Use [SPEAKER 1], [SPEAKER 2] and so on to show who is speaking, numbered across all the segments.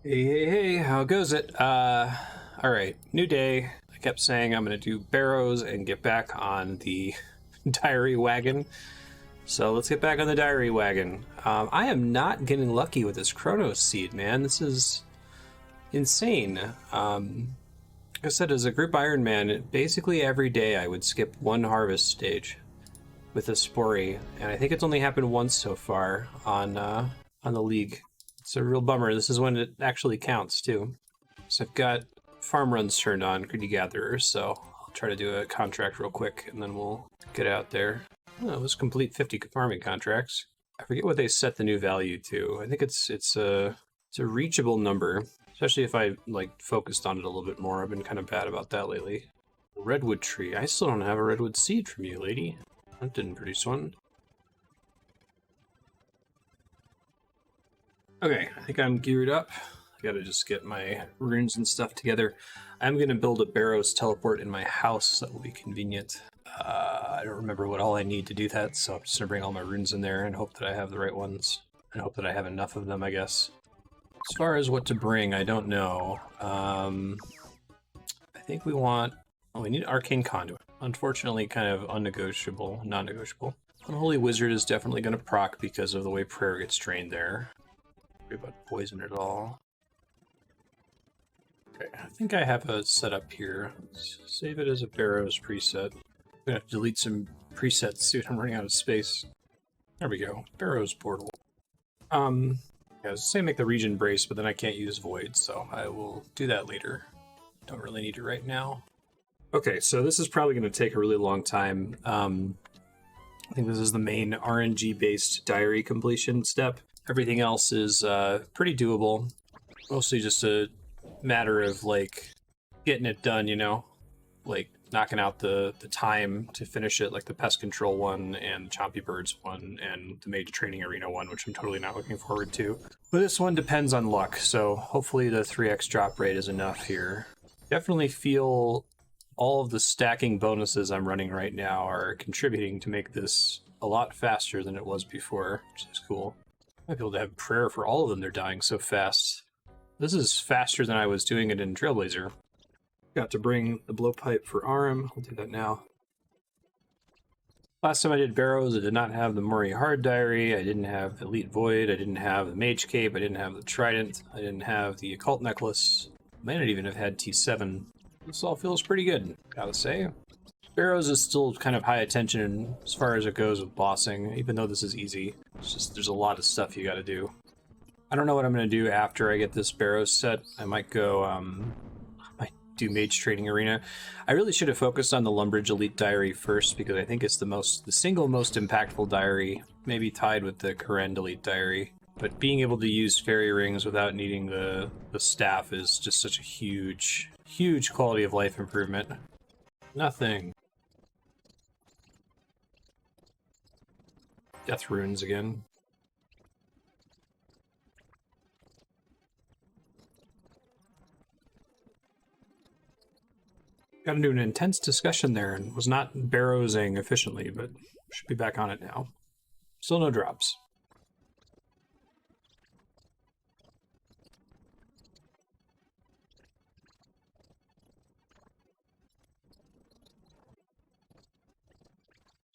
[SPEAKER 1] Hey, how goes it? All right, new day. I kept saying I'm gonna do barrows and get back on the diary wagon. So let's get back on the diary wagon. I am not getting lucky with this Chronos seed, man. This is insane. Like I said, as a group Ironman, basically every day I would skip one harvest stage with a Spory, and I think it's only happened once so far on the league. It's a real bummer. This is when it actually counts, too. So I've got farm runs turned on, Greedy Gatherers, so I'll try to do a contract real quick, and then we'll get out there. Oh, let's complete 50 farming contracts. I forget what they set the new value to. I think it's a reachable number, especially if I focused on it a little bit more. I've been kind of bad about that lately. Redwood tree. I still don't have a redwood seed from you, lady. That didn't produce one. Okay, I think I'm geared up. I gotta just get my runes and stuff together. I'm gonna build a Barrows teleport in my house that will be convenient. I don't remember what all I need to do that, so I'm just gonna bring all my runes in there and hope that I have the right ones. And hope that I have enough of them, I guess. As far as what to bring, I don't know. I think we need Arcane Conduit. Unfortunately, kind of non-negotiable. Unholy Wizard is definitely gonna proc because of the way prayer gets drained there. About poison at all. Okay, I think I have a setup here. Let's save it as a Barrows preset. I'm gonna have to delete some presets soon. I'm running out of space. There we go. Barrows portal. Yeah, I was saying make the region brace, but then I can't use void, so I will do that later. Don't really need it right now. Okay, so this is probably going to take a really long time. I think this is the main RNG-based diary completion step. Everything else is pretty doable. Mostly just a matter of getting it done, you know? Knocking out the time to finish it, like the pest control one and Chompy Birds one and the Mage Training Arena one, which I'm totally not looking forward to. But this one depends on luck, so hopefully the 3x drop rate is enough here. Definitely feel all of the stacking bonuses I'm running right now are contributing to make this a lot faster than it was before, which is cool. Might be able to have prayer for all of them. They're dying so fast. This is faster than I was doing it in Trailblazer. Got to bring the blowpipe for Aram. I'll do that now. Last time I did Barrows, I did not have the Mori Hard Diary. I didn't have Elite Void. I didn't have the Mage Cape. I didn't have the Trident. I didn't have the Occult Necklace. I might not even have had T7. This all feels pretty good, gotta say. Barrows is still kind of high attention as far as it goes with bossing, even though this is easy. It's just there's a lot of stuff you gotta do. I don't know what I'm gonna do after I get this Barrows set. I might go, might do Mage Training Arena. I really should have focused on the Lumbridge Elite Diary first because I think it's the single most impactful diary, maybe tied with the Karen Elite Diary. But being able to use fairy rings without needing the staff is just such a huge quality of life improvement. Nothing. Death runes again. Got into an intense discussion there and was not barrowsing efficiently, but should be back on it now. Still no drops.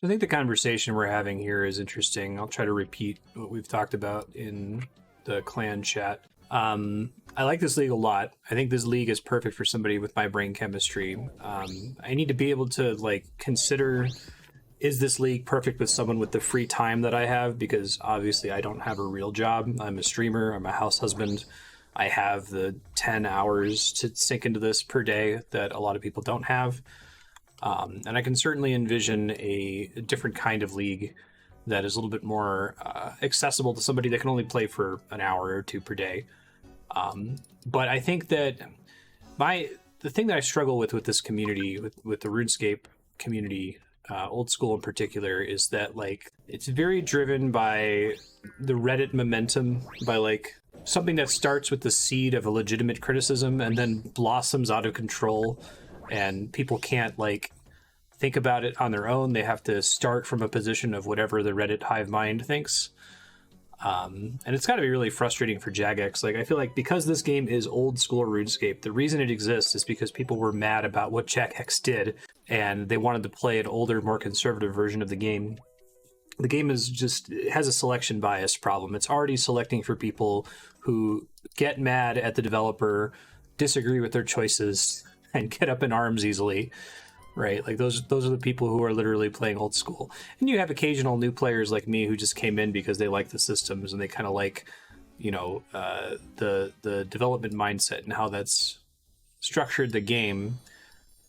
[SPEAKER 1] I think the conversation we're having here is interesting. I'll try to repeat what we've talked about in the clan chat. I like this league a lot. I think this league is perfect for somebody with my brain chemistry. I need to be able to consider, is this league perfect with someone with the free time that I have? Because obviously I don't have a real job. I'm a streamer. I'm a house husband. I have the 10 hours to sink into this per day that a lot of people don't have. And I can certainly envision a different kind of league that is a little bit more accessible to somebody that can only play for an hour or two per day. But I think that the thing that I struggle with this community, with the RuneScape community, old school in particular, is that it's very driven by the Reddit momentum, by something that starts with the seed of a legitimate criticism and then blossoms out of control. And people can't think about it on their own. They have to start from a position of whatever the Reddit hive mind thinks. And it's got to be really frustrating for Jagex. Like, I feel like because this game is old school RuneScape, the reason it exists is because people were mad about what Jagex did, and they wanted to play an older, more conservative version of the game. The game is just, it has a selection bias problem. It's already selecting for people who get mad at the developer, disagree with their choices, and get up in arms easily. Right, like those are the people who are literally playing old school. And you have occasional new players like me who just came in because they like the systems and they kind of like, you know, the development mindset and how that's structured the game.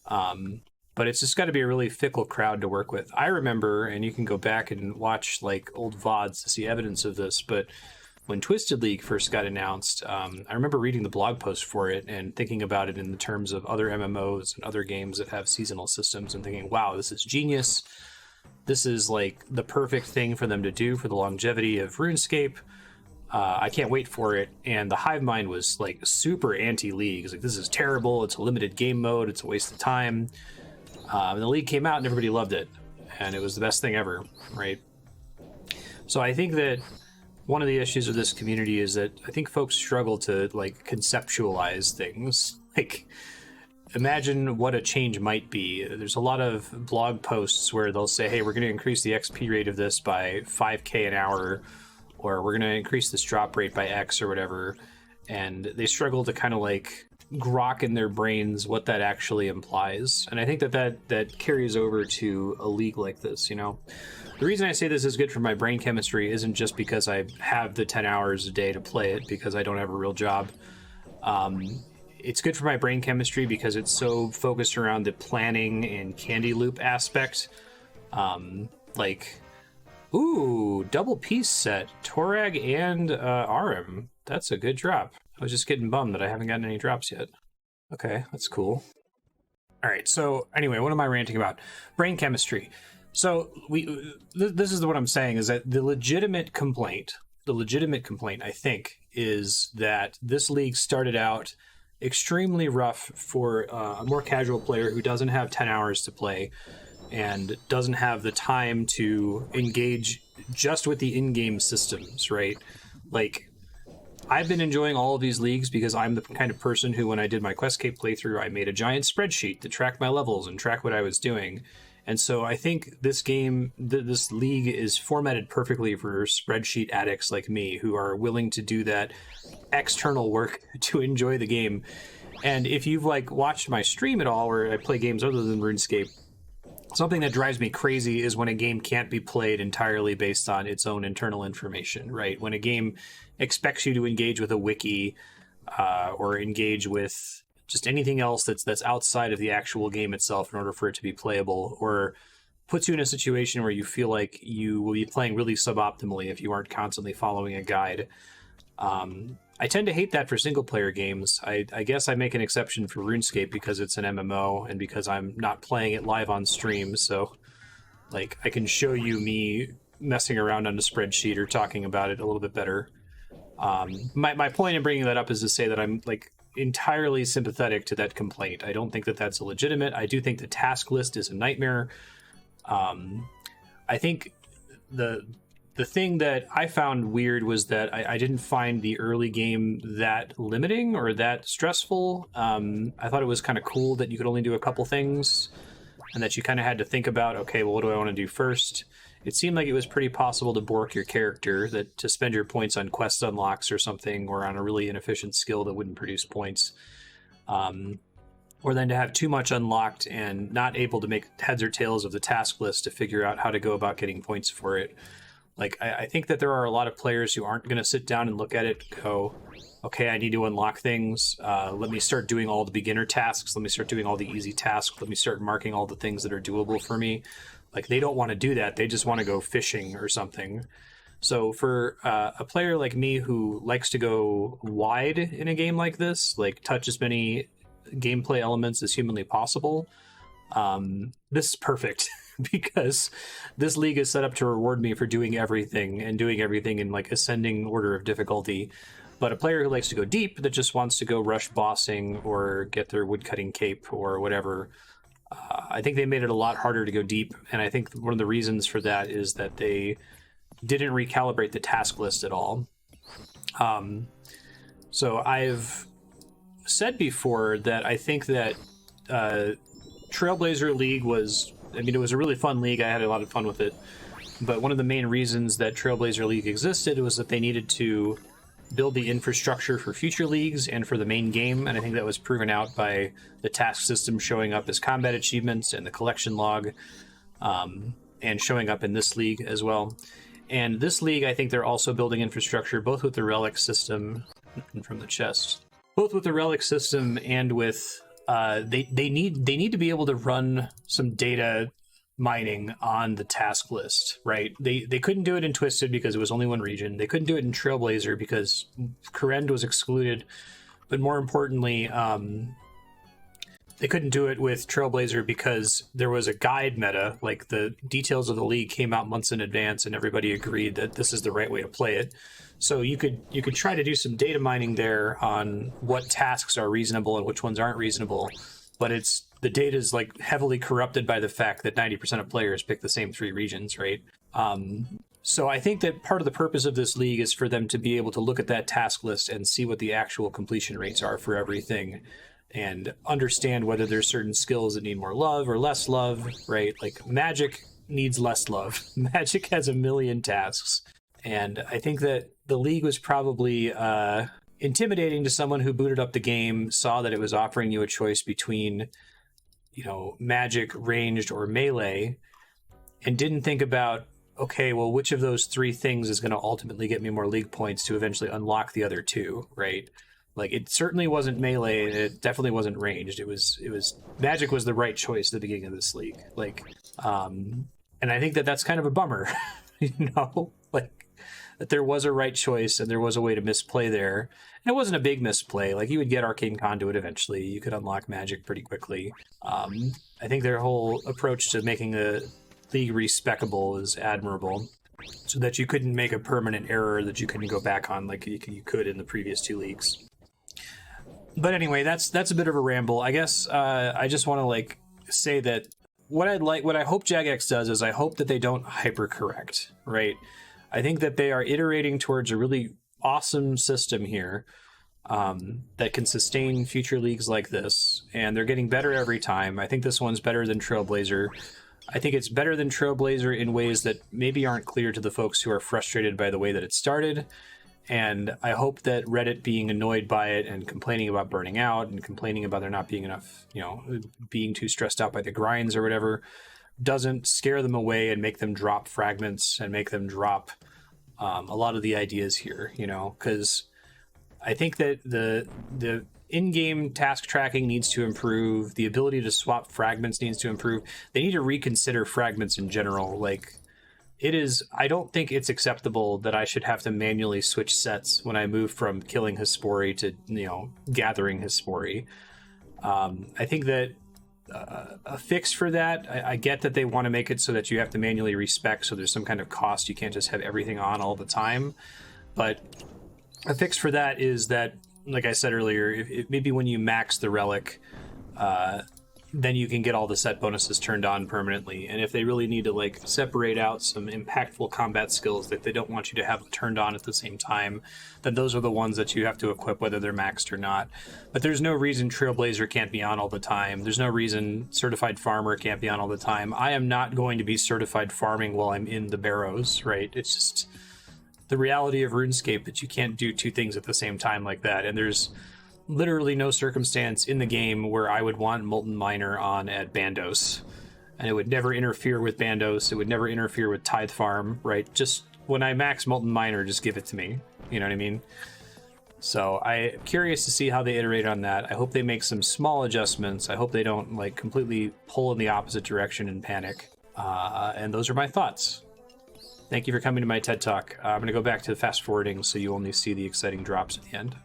[SPEAKER 1] But it's just got to be a really fickle crowd to work with. I remember, and you can go back and watch like old VODs to see evidence of this, but when Twisted League first got announced, I remember reading the blog post for it and thinking about it in the terms of other MMOs and other games that have seasonal systems and thinking, wow, this is genius. This is like the perfect thing for them to do for the longevity of RuneScape. I can't wait for it. And the hive mind was like super anti-League. It's like, this is terrible. It's a limited game mode. It's a waste of time. And the League came out and everybody loved it. And it was the best thing ever, right? So I think that one of the issues of this community is that I think folks struggle to like conceptualize things. Like, imagine what a change might be. There's a lot of blog posts where they'll say, hey, we're going to increase the XP rate of this by 5k an hour, or we're going to increase this drop rate by X or whatever. And they struggle to kind of like grok in their brains what that actually implies. And I think that carries over to a league like this, you know? The reason I say this is good for my brain chemistry isn't just because I have the 10 hours a day to play it because I don't have a real job. It's good for my brain chemistry because it's so focused around the planning and candy loop aspect. Like, ooh, double piece set, Torag and Arim. That's a good drop. I was just getting bummed that I haven't gotten any drops yet. Okay, that's cool. All right, so anyway, what am I ranting about? Brain chemistry. So this is what I'm saying is that the legitimate complaint, I think, is that this league started out extremely rough for a more casual player who doesn't have 10 hours to play and doesn't have the time to engage just with the in-game systems, right? Like, I've been enjoying all of these leagues because I'm the kind of person who, when I did my QuestScape playthrough, I made a giant spreadsheet to track my levels and track what I was doing. And so I think this game, this league is formatted perfectly for spreadsheet addicts like me who are willing to do that external work to enjoy the game. And if you've like watched my stream at all where I play games other than RuneScape, something that drives me crazy is when a game can't be played entirely based on its own internal information, right? When a game expects you to engage with a wiki or engage with just anything else that's outside of the actual game itself in order for it to be playable, or puts you in a situation where you feel like you will be playing really suboptimally if you aren't constantly following a guide. I tend to hate that for single-player games. I guess I make an exception for RuneScape because it's an MMO and because I'm not playing it live on stream, so like I can show you me messing around on a spreadsheet or talking about it a little bit better. My point in bringing that up is to say that I'm like entirely sympathetic to that complaint. I don't think that that's legitimate. I do think the task list is a nightmare. I think the thing that I found weird was that I didn't find the early game that limiting or that stressful. I thought it was kind of cool that you could only do a couple things and that you kind of had to think about, okay, well, what do I want to do first? It seemed like it was pretty possible to bork your character, that to spend your points on quest unlocks or something, or on a really inefficient skill that wouldn't produce points. Or then to have too much unlocked and not able to make heads or tails of the task list to figure out how to go about getting points for it. Like, I think that there are a lot of players who aren't going to sit down and look at it and go, okay, I need to unlock things. Let me start doing all the beginner tasks. Let me start doing all the easy tasks. Let me start marking all the things that are doable for me. Like, they don't want to do that. They just want to go fishing or something. So for a player like me who likes to go wide in a game like this, like touch as many gameplay elements as humanly possible, this is perfect. Because this league is set up to reward me for doing everything and doing everything in like ascending order of difficulty. But a player who likes to go deep, that just wants to go rush bossing or get their woodcutting cape or whatever, I think they made it a lot harder to go deep. And I think one of the reasons for that is that they didn't recalibrate the task list at all. So I've said before that I think that Trailblazer League was, I mean, it was a really fun league. I had a lot of fun with it. But one of the main reasons that Trailblazer League existed was that they needed to build the infrastructure for future leagues and for the main game. And I think that was proven out by the task system showing up as combat achievements and the collection log, and showing up in this league as well. And this league, I think they're also building infrastructure, both with the Relics system from the chest, both with the Relics system and with they need to be able to run some data mining on the task list, right? They couldn't do it in Twisted because it was only one region. They couldn't do it in Trailblazer because Korend was excluded. But more importantly, they couldn't do it with Trailblazer because there was a guide meta, like the details of the league came out months in advance and everybody agreed that this is the right way to play it. So you could try to do some data mining there on what tasks are reasonable and which ones aren't reasonable, but the data is like heavily corrupted by the fact that 90% of players pick the same 3 regions, right? So I think that part of the purpose of this league is for them to be able to look at that task list and see what the actual completion rates are for everything, and understand whether there's certain skills that need more love or less love, right? Like Magic needs less love. Magic has a million tasks. And I think that the league was probably intimidating to someone who booted up the game, saw that it was offering you a choice between, Magic, ranged, or melee, and didn't think about, okay, well, which of those 3 things is going to ultimately get me more league points to eventually unlock the other 2, right? Like, it certainly wasn't melee, and it definitely wasn't ranged. It was Magic was the right choice at the beginning of this league. Like, and I think that that's kind of a bummer, like that there was a right choice and there was a way to misplay there. And it wasn't a big misplay. Like, you would get Arcane Conduit eventually. You could unlock Magic pretty quickly. I think their whole approach to making the league respecable is admirable, so that you couldn't make a permanent error that you couldn't go back on like you could in the previous 2 leagues. But anyway, that's a bit of a ramble. I guess I just want to say that what I hope Jagex does is I hope that they don't hypercorrect, right? I think that they are iterating towards a really awesome system here that can sustain future leagues like this, and they're getting better every time. I think this one's better than Trailblazer. I think it's better than Trailblazer in ways that maybe aren't clear to the folks who are frustrated by the way that it started. And I hope that Reddit being annoyed by it and complaining about burning out and complaining about there not being enough, being too stressed out by the grinds or whatever, doesn't scare them away and make them drop fragments and make them drop a lot of the ideas here, because I think that the in-game task tracking needs to improve. The ability to swap fragments needs to improve. They need to reconsider fragments in general. Like, I don't think it's acceptable that I should have to manually switch sets when I move from killing Hespori to, gathering Hespori. I think that a fix for that, I get that they want to make it so that you have to manually respec, so there's some kind of cost. You can't just have everything on all the time. But a fix for that is that, like I said earlier, maybe when you max the relic, then you can get all the set bonuses turned on permanently. And if they really need to separate out some impactful combat skills that they don't want you to have turned on at the same time, then those are the ones that you have to equip whether they're maxed or not. But there's no reason Trailblazer can't be on all the time. There's no reason Certified Farmer can't be on all the time. I am not going to be certified farming while I'm in the barrows, right? It's just the reality of RuneScape that you can't do 2 things at the same time like that. And there's literally no circumstance in the game where I would want Molten Miner on at Bandos, and it would never interfere with Bandos. It would never interfere with Tithe Farm, right? Just when I max Molten Miner, just give it to me. You know what I mean? So I'm curious to see how they iterate on that. I hope they make some small adjustments. I hope they don't completely pull in the opposite direction and panic. And those are my thoughts. Thank you for coming to my TED Talk. I'm going to go back to the fast forwarding so you only see the exciting drops at the end.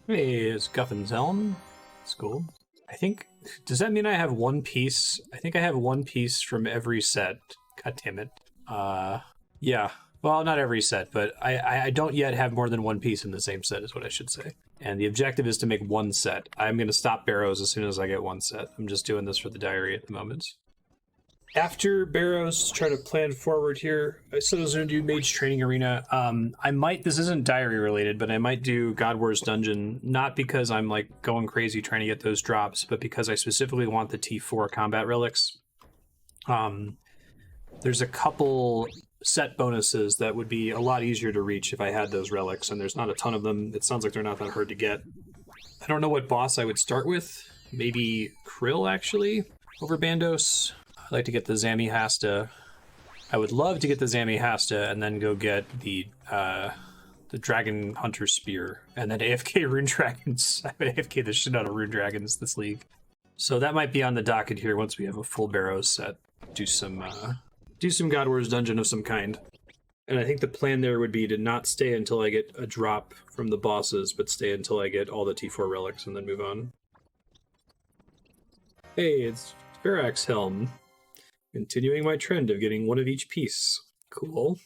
[SPEAKER 1] Hey, it's Guffin's Helm. That's cool. I think, does that mean I have 1 piece? I think I have 1 piece from every set. God damn it. Yeah. Well, not every set, but I don't yet have more than 1 piece in the same set is what I should say. And the objective is to make 1 set. I'm going to stop barrows as soon as I get 1 set. I'm just doing this for the diary at the moment. After Barrows, try to plan forward here. I said I was going to do Mage Training Arena. I might, this isn't diary related, but I might do God Wars Dungeon, not because I'm like going crazy trying to get those drops, but because I specifically want the T4 combat relics. There's a couple set bonuses that would be a lot easier to reach if I had those relics, and there's not a ton of them. It sounds like they're not that hard to get. I don't know what boss I would start with. Maybe Krill, actually, over Bandos. I'd like to get the Zami Hasta. I would love to get the Zami Hasta and then go get the Dragon Hunter Spear and then AFK Rune Dragons. I would AFK the shit out of Rune Dragons this league. So that might be on the docket here once we have a full Barrows set. Do some God Wars Dungeon of some kind. And I think the plan there would be to not stay until I get a drop from the bosses, but stay until I get all the T4 relics and then move on. Hey, it's Verax Helm. Continuing my trend of getting one of each piece. Cool.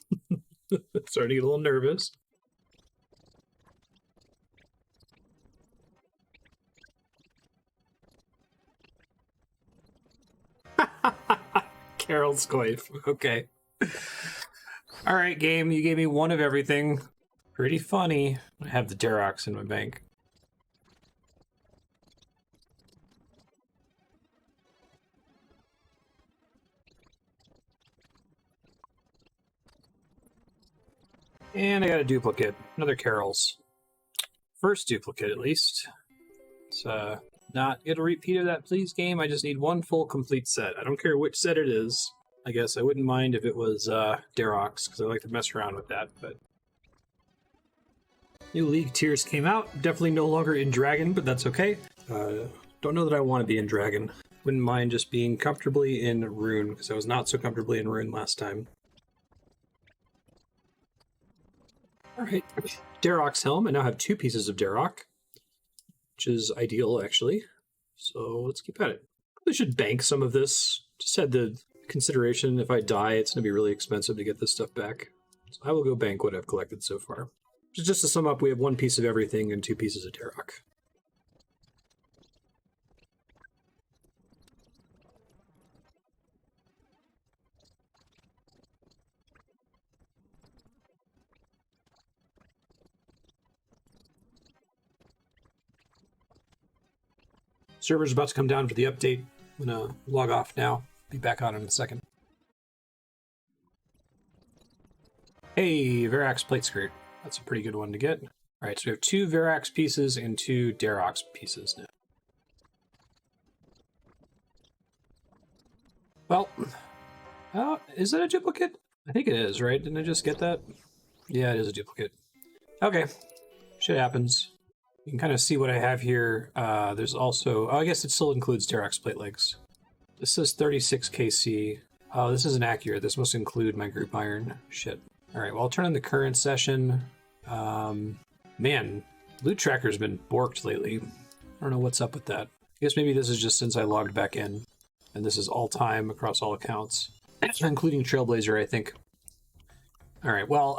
[SPEAKER 1] Starting to get a little nervous. Carol's Coif. Okay. Alright, game. You gave me one of everything. Pretty funny. I have the Darox in my bank. And I got a duplicate. Another Carol's. First duplicate, at least. Let's not get a repeat of that, please, game. I just need one full complete set. I don't care which set it is. I guess I wouldn't mind if it was Darox, because I like to mess around with that, but... New League tiers came out. Definitely no longer in Dragon, but that's okay. Don't know that I want to be in Dragon. Wouldn't mind just being comfortably in Rune, because I was not so comfortably in Rune last time. Alright, Darox Helm. I now have 2 pieces of Darok, which is ideal, actually. So let's keep at it. Probably should bank some of this. Just had the consideration, if I die, it's going to be really expensive to get this stuff back. So I will go bank what I've collected so far. Just to sum up, we have 1 piece of everything and 2 pieces of Darok. Server's about to come down for the update. I'm gonna log off now. Be back on in a second. Hey, Verax Plate Skirt. That's a pretty good one to get. Alright, so we have 2 Verax pieces and 2 Darox pieces now. Well, is that a duplicate? I think it is, right? Didn't I just get that? Yeah, it is a duplicate. Okay, shit happens. You can kind of see what I have here. There's also... Oh, I guess it still includes Darox plate legs. This says 36 KC. Oh, this isn't accurate. This must include my group iron. Shit. Alright, well, I'll turn on the current session. Man, loot tracker's been borked lately. I don't know what's up with that. I guess maybe this is just since I logged back in. And this is all time across all accounts. Including Trailblazer, I think. Alright, well,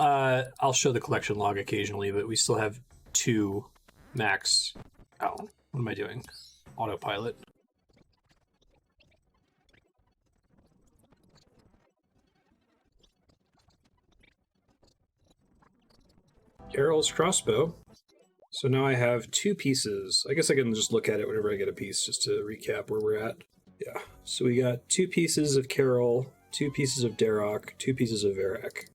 [SPEAKER 1] I'll show the collection log occasionally, but we still have 2... max. Oh, what am I doing? Autopilot. Carol's crossbow. So now I have 2 pieces. I guess I can just look at it whenever I get a piece, just to recap where we're at. Yeah, so we got 2 pieces of Carol, 2 pieces of Darok, 2 pieces of Verac.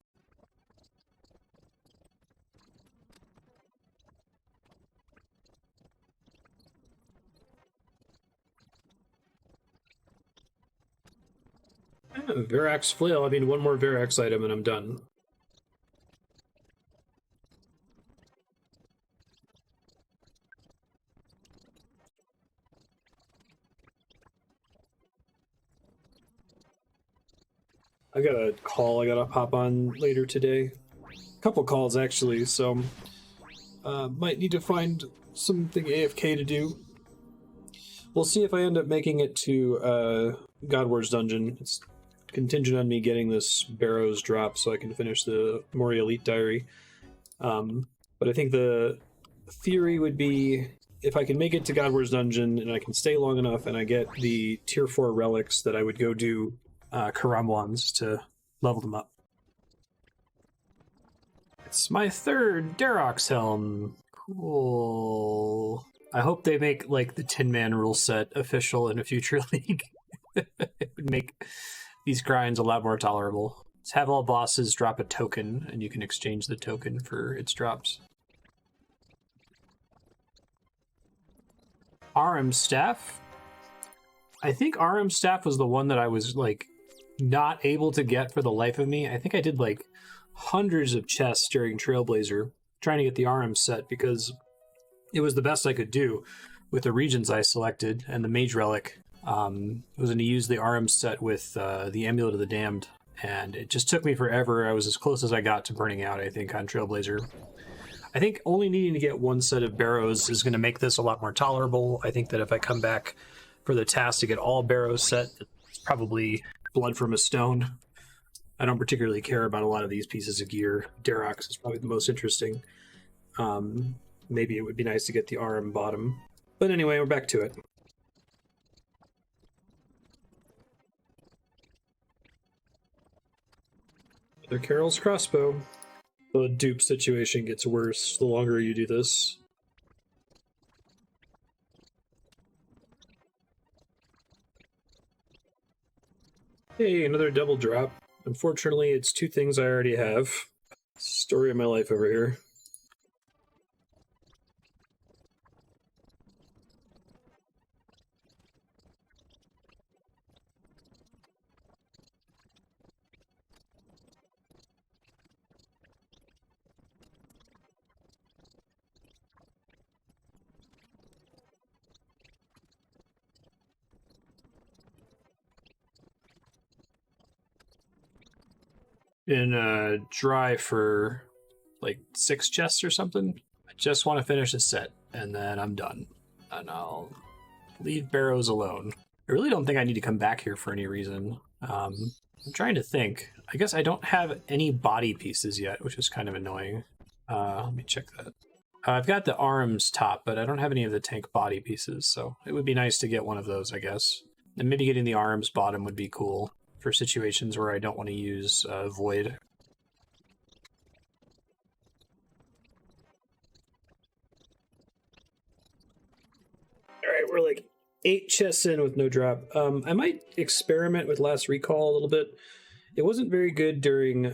[SPEAKER 1] Verax Flail. I mean, 1 more Verax item and I'm done. I got a call I gotta hop on later today. A couple calls, actually, so... might need to find something AFK to do. We'll see if I end up making it to God Wars Dungeon. It's contingent on me getting this Barrows drop so I can finish the Mori Elite Diary. But I think the theory would be, if I can make it to God Wars Dungeon and I can stay long enough and I get the Tier 4 relics, that I would go do Karambwans to level them up. It's my third Darrock's helm. Cool. I hope they make like the Tin Man rule set official in a future league. It would make these grinds a lot more tolerable. Let's have all bosses drop a token, and you can exchange the token for its drops. RM Staff? I think RM Staff was the one that I was like not able to get for the life of me. I think I did like hundreds of chests during Trailblazer trying to get the RM set because it was the best I could do with the regions I selected and the Mage Relic. I was going to use the RM set with the Amulet of the Damned, and it just took me forever. I was as close as I got to burning out, I think, on Trailblazer. I think only needing to get one set of barrows is going to make this a lot more tolerable. I think that if I come back for the task to get all barrows set, it's probably blood from a stone. I don't particularly care about a lot of these pieces of gear. Darrock's is probably the most interesting. Maybe it would be nice to get the RM bottom. But anyway, we're back to it. Another Carol's crossbow. The dupe situation gets worse the longer you do this. Hey, another double drop. Unfortunately, it's two things I already have. Story of my life over here. Been dry for like 6 chests or something. I just want to finish this set, and then I'm done. And I'll leave barrows alone. I really don't think I need to come back here for any reason. I'm trying to think. I guess I don't have any body pieces yet, which is kind of annoying. Let me check that. I've got the arms top, but I don't have any of the tank body pieces, so it would be nice to get one of those, I guess. And maybe getting the arms bottom would be cool for situations where I don't want to use Void. Alright, we're like 8 chests in with no drop. I might experiment with Last Recall a little bit. It wasn't very good during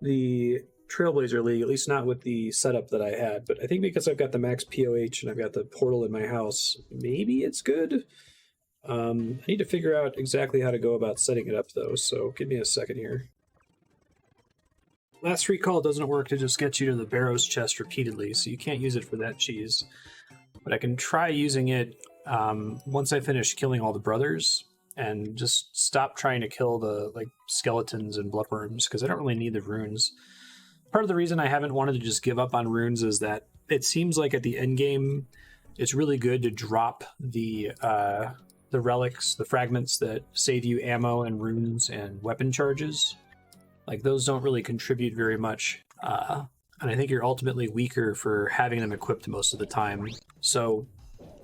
[SPEAKER 1] the Trailblazer League, at least not with the setup that I had, but I think because I've got the max POH and I've got the portal in my house, maybe it's good. I need to figure out exactly how to go about setting it up, though, so give me a second here. Last Recall doesn't work to just get you to the Barrows chest repeatedly, so you can't use it for that cheese. But I can try using it once I finish killing all the brothers, and just stop trying to kill the skeletons and bloodworms, because I don't really need the runes. Part of the reason I haven't wanted to just give up on runes is that it seems like at the end game, it's really good to drop the relics, the fragments that save you ammo and runes and weapon charges. Like, those don't really contribute very much. And I think you're ultimately weaker for having them equipped most of the time. So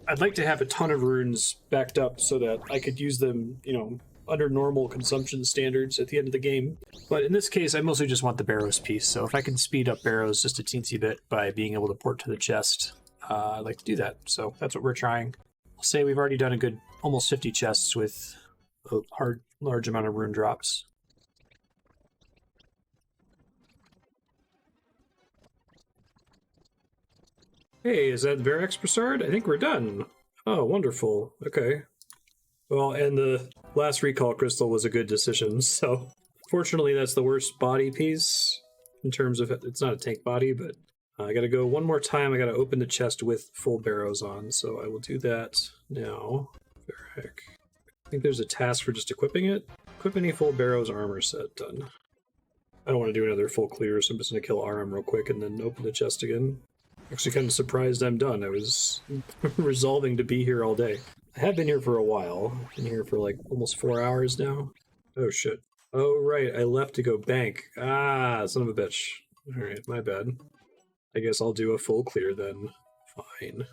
[SPEAKER 1] I'd like to have a ton of runes backed up so that I could use them, you know, under normal consumption standards at the end of the game. But in this case, I mostly just want the Barrows piece. So if I can speed up Barrows just a teensy bit by being able to port to the chest, I'd like to do that. So that's what we're trying. I'll say we've already done a good almost 50 chests with a large amount of rune drops. Hey, is that Verex Broussard? I think we're done. Oh, wonderful. Okay. Well, and the last recall crystal was a good decision, so fortunately that's the worst body piece in terms of, it's not a tank body, but I gotta go one more time. I gotta open the chest with full barrows on, so I will do that now. Verheck. I think there's a task for just equipping it. Equip any full barrows armor set. Done. I don't want to do another full clear, so I'm just gonna kill RM real quick and then open the chest again. Actually kind of surprised I'm done. I was resolving to be here all day. I have been here for a while. I've been here for like almost 4 hours now. Oh shit. Oh right, I left to go bank. Ah, son of a bitch. Alright, my bad. I guess I'll do a full clear then. Fine.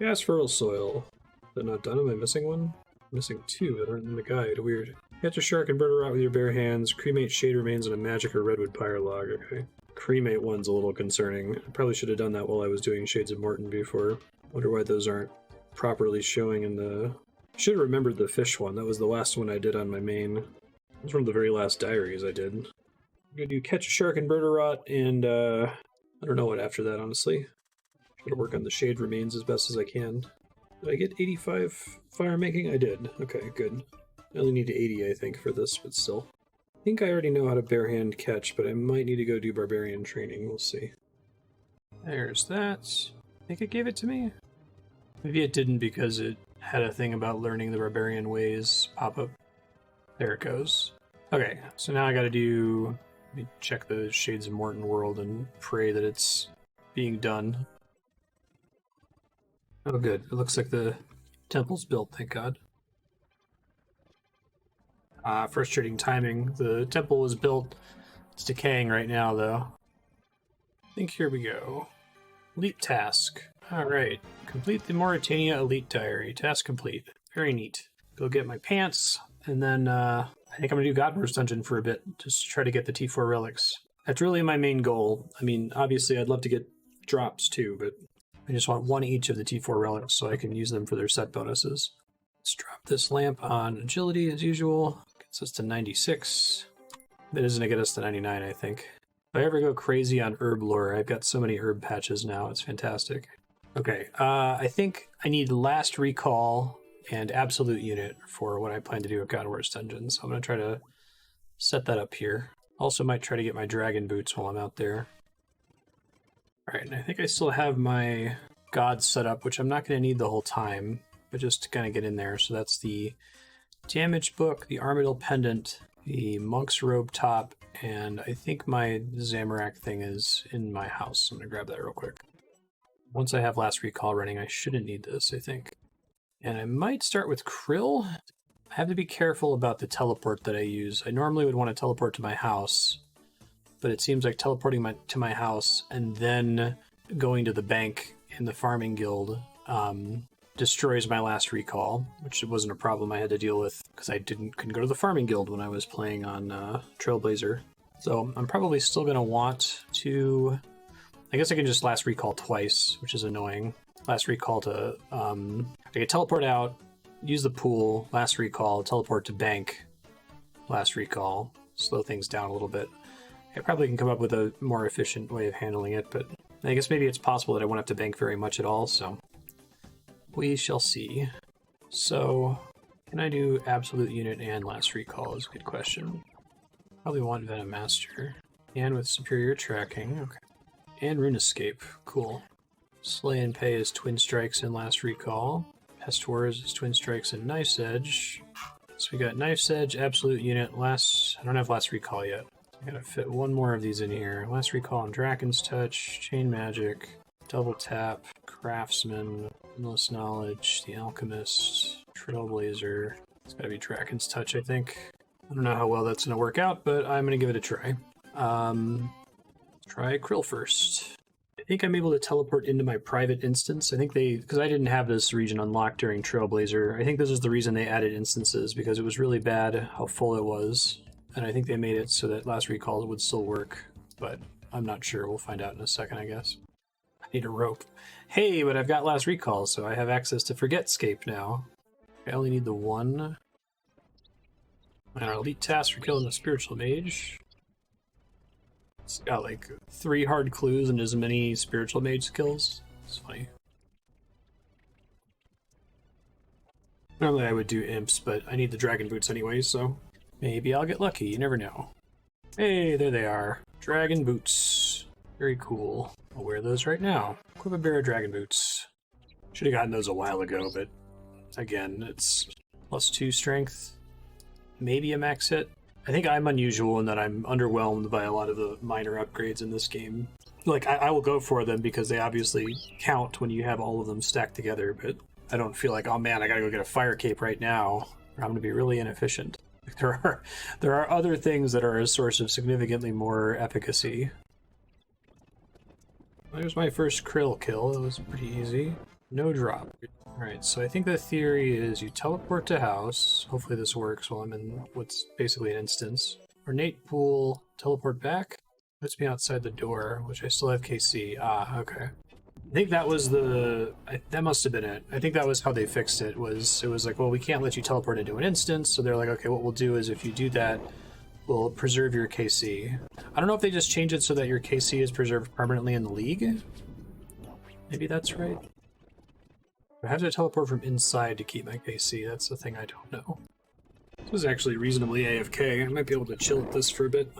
[SPEAKER 1] Gas fertile soil. Is that not done? Am I missing one? I'm missing two that aren't in the guide. Weird. Catch a shark and burn a rot with your bare hands. Cremate shade remains in a magic or redwood pyre log. Okay. Cremate one's a little concerning. I probably should have done that while I was doing Shades of Morton before. Wonder why those aren't properly showing in the... Should have remembered the fish one. That was the last one I did on my main. It was one of the very last diaries I did. I'm gonna do catch a shark and burn a rot, and I don't know what after that, honestly. Gotta work on the shade remains as best as I can. Did I get 85 fire making? I did. Okay, good. I only need 80, I think, for this, but still. I think I already know how to barehand catch, but I might need to go do barbarian training. We'll see. There's that. I think it gave it to me. Maybe it didn't because it had a thing about learning the barbarian ways pop up. There it goes. Okay, so now I gotta do... Let me check the Shades of Morton world and pray that it's being done. Oh good, it looks like the temple's built, thank god. Frustrating timing. The temple was built. It's decaying right now, though. I think here we go. Elite task. Alright. Complete the Morytania Elite Diary. Task complete. Very neat. Go get my pants, and then I think I'm going to do Godwars Dungeon for a bit. Just try to get the T4 relics. That's really my main goal. I mean, obviously I'd love to get drops too, but I just want one each of the T4 relics so I can use them for their set bonuses. Let's drop this lamp on agility as usual. Gets us to 96. That isn't going to get us to 99, I think. If I ever go crazy on herb lore, I've got so many herb patches now, it's fantastic. Okay, I think I need last recall and absolute unit for what I plan to do at Godwars Dungeon, so I'm going to try to set that up here. Also might try to get my dragon boots while I'm out there. Alright, and I think I still have my gods set up, which I'm not going to need the whole time, but just to kind of get in there. So that's the damage book, the armadillo pendant, the monk's robe top, and I think my Zamorak thing is in my house. I'm going to grab that real quick. Once I have last recall running, I shouldn't need this, I think. And I might start with Krill. I have to be careful about the teleport that I use. I normally would want to teleport to my house, but it seems like teleporting to my house and then going to the bank in the farming guild destroys my last recall, which wasn't a problem I had to deal with because I couldn't go to the farming guild when I was playing on Trailblazer. So I'm probably still going to want to... I guess I can just last recall twice, which is annoying. Last recall to... I can teleport out, use the pool, last recall, teleport to bank, last recall, slow things down a little bit. I probably can come up with a more efficient way of handling it, but I guess maybe it's possible that I won't have to bank very much at all, so we shall see. So, can I do absolute unit and last recall is a good question. Probably want Venom Master. And with superior tracking, okay. And RuneScape, cool. Slay and Pay is Twin Strikes and last recall. Pest Wars is Twin Strikes and Knife's Edge. So we got Knife's Edge, absolute unit, last... I don't have last recall yet. I gotta fit one more of these in here. Last recall on Dragon's Touch, Chain Magic, Double Tap, Craftsman, Endless Knowledge, The Alchemist, Trailblazer. It's gotta be Dragon's Touch, I think. I don't know how well that's gonna work out, but I'm gonna give it a try. Try Krill first. I think I'm able to teleport into my private instance. I think because I didn't have this region unlocked during Trailblazer, I think this is the reason they added instances, because it was really bad how full it was. And I think they made it so that last recall would still work, but I'm not sure. We'll find out in a second, I guess. I need a rope. Hey, but I've got last recall, so I have access to Forgetscape now. I only need the one. And our elite task for killing the spiritual mage. It's got like 3 hard clues and as many spiritual mage skills. It's funny. Normally I would do imps, but I need the dragon boots anyway, so maybe I'll get lucky, you never know. Hey, there they are. Dragon boots. Very cool. I'll wear those right now. Equip a pair of dragon boots. Should have gotten those a while ago, but again, it's +2 strength. Maybe a max hit. I think I'm unusual in that I'm underwhelmed by a lot of the minor upgrades in this game. Like, I will go for them because they obviously count when you have all of them stacked together, but I don't feel like, oh man, I gotta go get a fire cape right now, or I'm gonna be really inefficient. There are other things that are a source of significantly more efficacy. There's my first krill kill. It was pretty easy. No drop. Alright, so I think the theory is you teleport to house. Hopefully this works while I'm in what's basically an instance. Ornate pool, teleport back. Puts me outside the door, which I still have KC. Ah, okay. I think that was that must have been it. I think that was how they fixed it, it was like, well, we can't let you teleport into an instance, so they're like, okay, what we'll do is if you do that, we'll preserve your KC. I don't know if they just changed it so that your KC is preserved permanently in the league. Maybe that's right. I have to teleport from inside to keep my KC, that's the thing I don't know. This is actually reasonably AFK, I might be able to chill at this for a bit.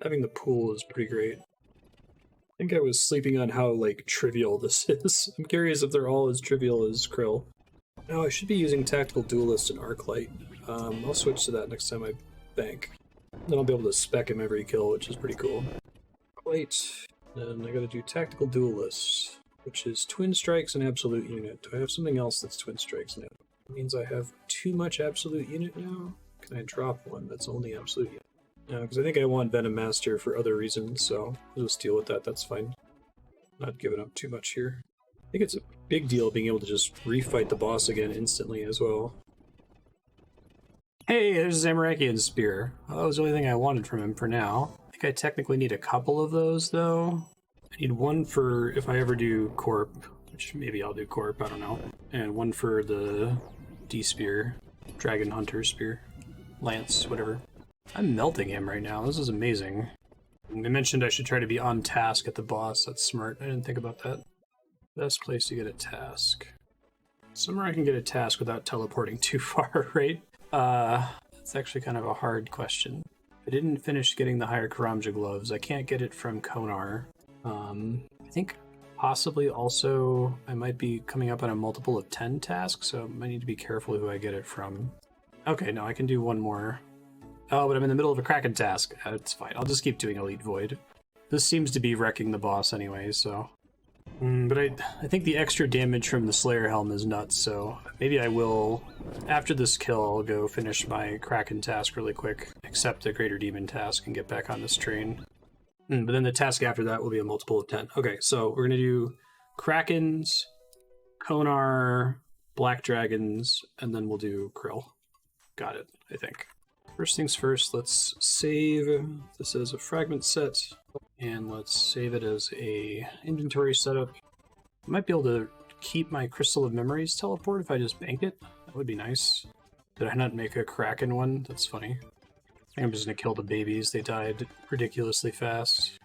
[SPEAKER 1] Having the pool is pretty great. I think I was sleeping on how, like, trivial this is. I'm curious if they're all as trivial as Krill. No, I should be using Tactical Duelist and Arclight. I'll switch to that next time I bank. Then I'll be able to spec him every kill, which is pretty cool. Arclight, then I gotta do Tactical Duelist, which is Twin Strikes and Absolute Unit. Do I have something else that's Twin Strikes now? It means I have too much Absolute Unit now? Can I drop one that's only Absolute Unit? No, because I think I want Venom Master for other reasons, so I'll just deal with that, that's fine. Not giving up too much here. I think it's a big deal being able to just refight the boss again instantly as well. Hey, there's Zamorakian Spear. Well, that was the only thing I wanted from him for now. I think I technically need a couple of those, though. I need one for if I ever do Corp, which maybe I'll do Corp, I don't know. And one for the D-Spear, Dragon Hunter Spear, Lance, whatever. I'm melting him right now, this is amazing. I mentioned I should try to be on task at the boss, that's smart, I didn't think about that. Best place to get a task. Somewhere I can get a task without teleporting too far, right? That's actually kind of a hard question. I didn't finish getting the higher Karamja gloves, I can't get it from Konar. I think possibly also I might be coming up on a multiple of 10 tasks, so I might need to be careful who I get it from. Okay, no, I can do one more. Oh, but I'm in the middle of a Kraken task. It's fine. I'll just keep doing Elite Void. This seems to be wrecking the boss anyway, so... but I think the extra damage from the Slayer Helm is nuts, so maybe I will... After this kill, I'll go finish my Kraken task really quick, accept the Greater Demon task, and get back on this train. But then the task after that will be a multiple of 10. Okay, so we're going to do Krakens, Konar, Black Dragons, and then we'll do Krill. Got it, I think. First things first, let's save this as a fragment set, and let's save it as a inventory setup. I might be able to keep my Crystal of Memories teleport if I just bank it. That would be nice. Did I not make a Kraken one? That's funny. I think I'm just gonna kill the babies, they died ridiculously fast.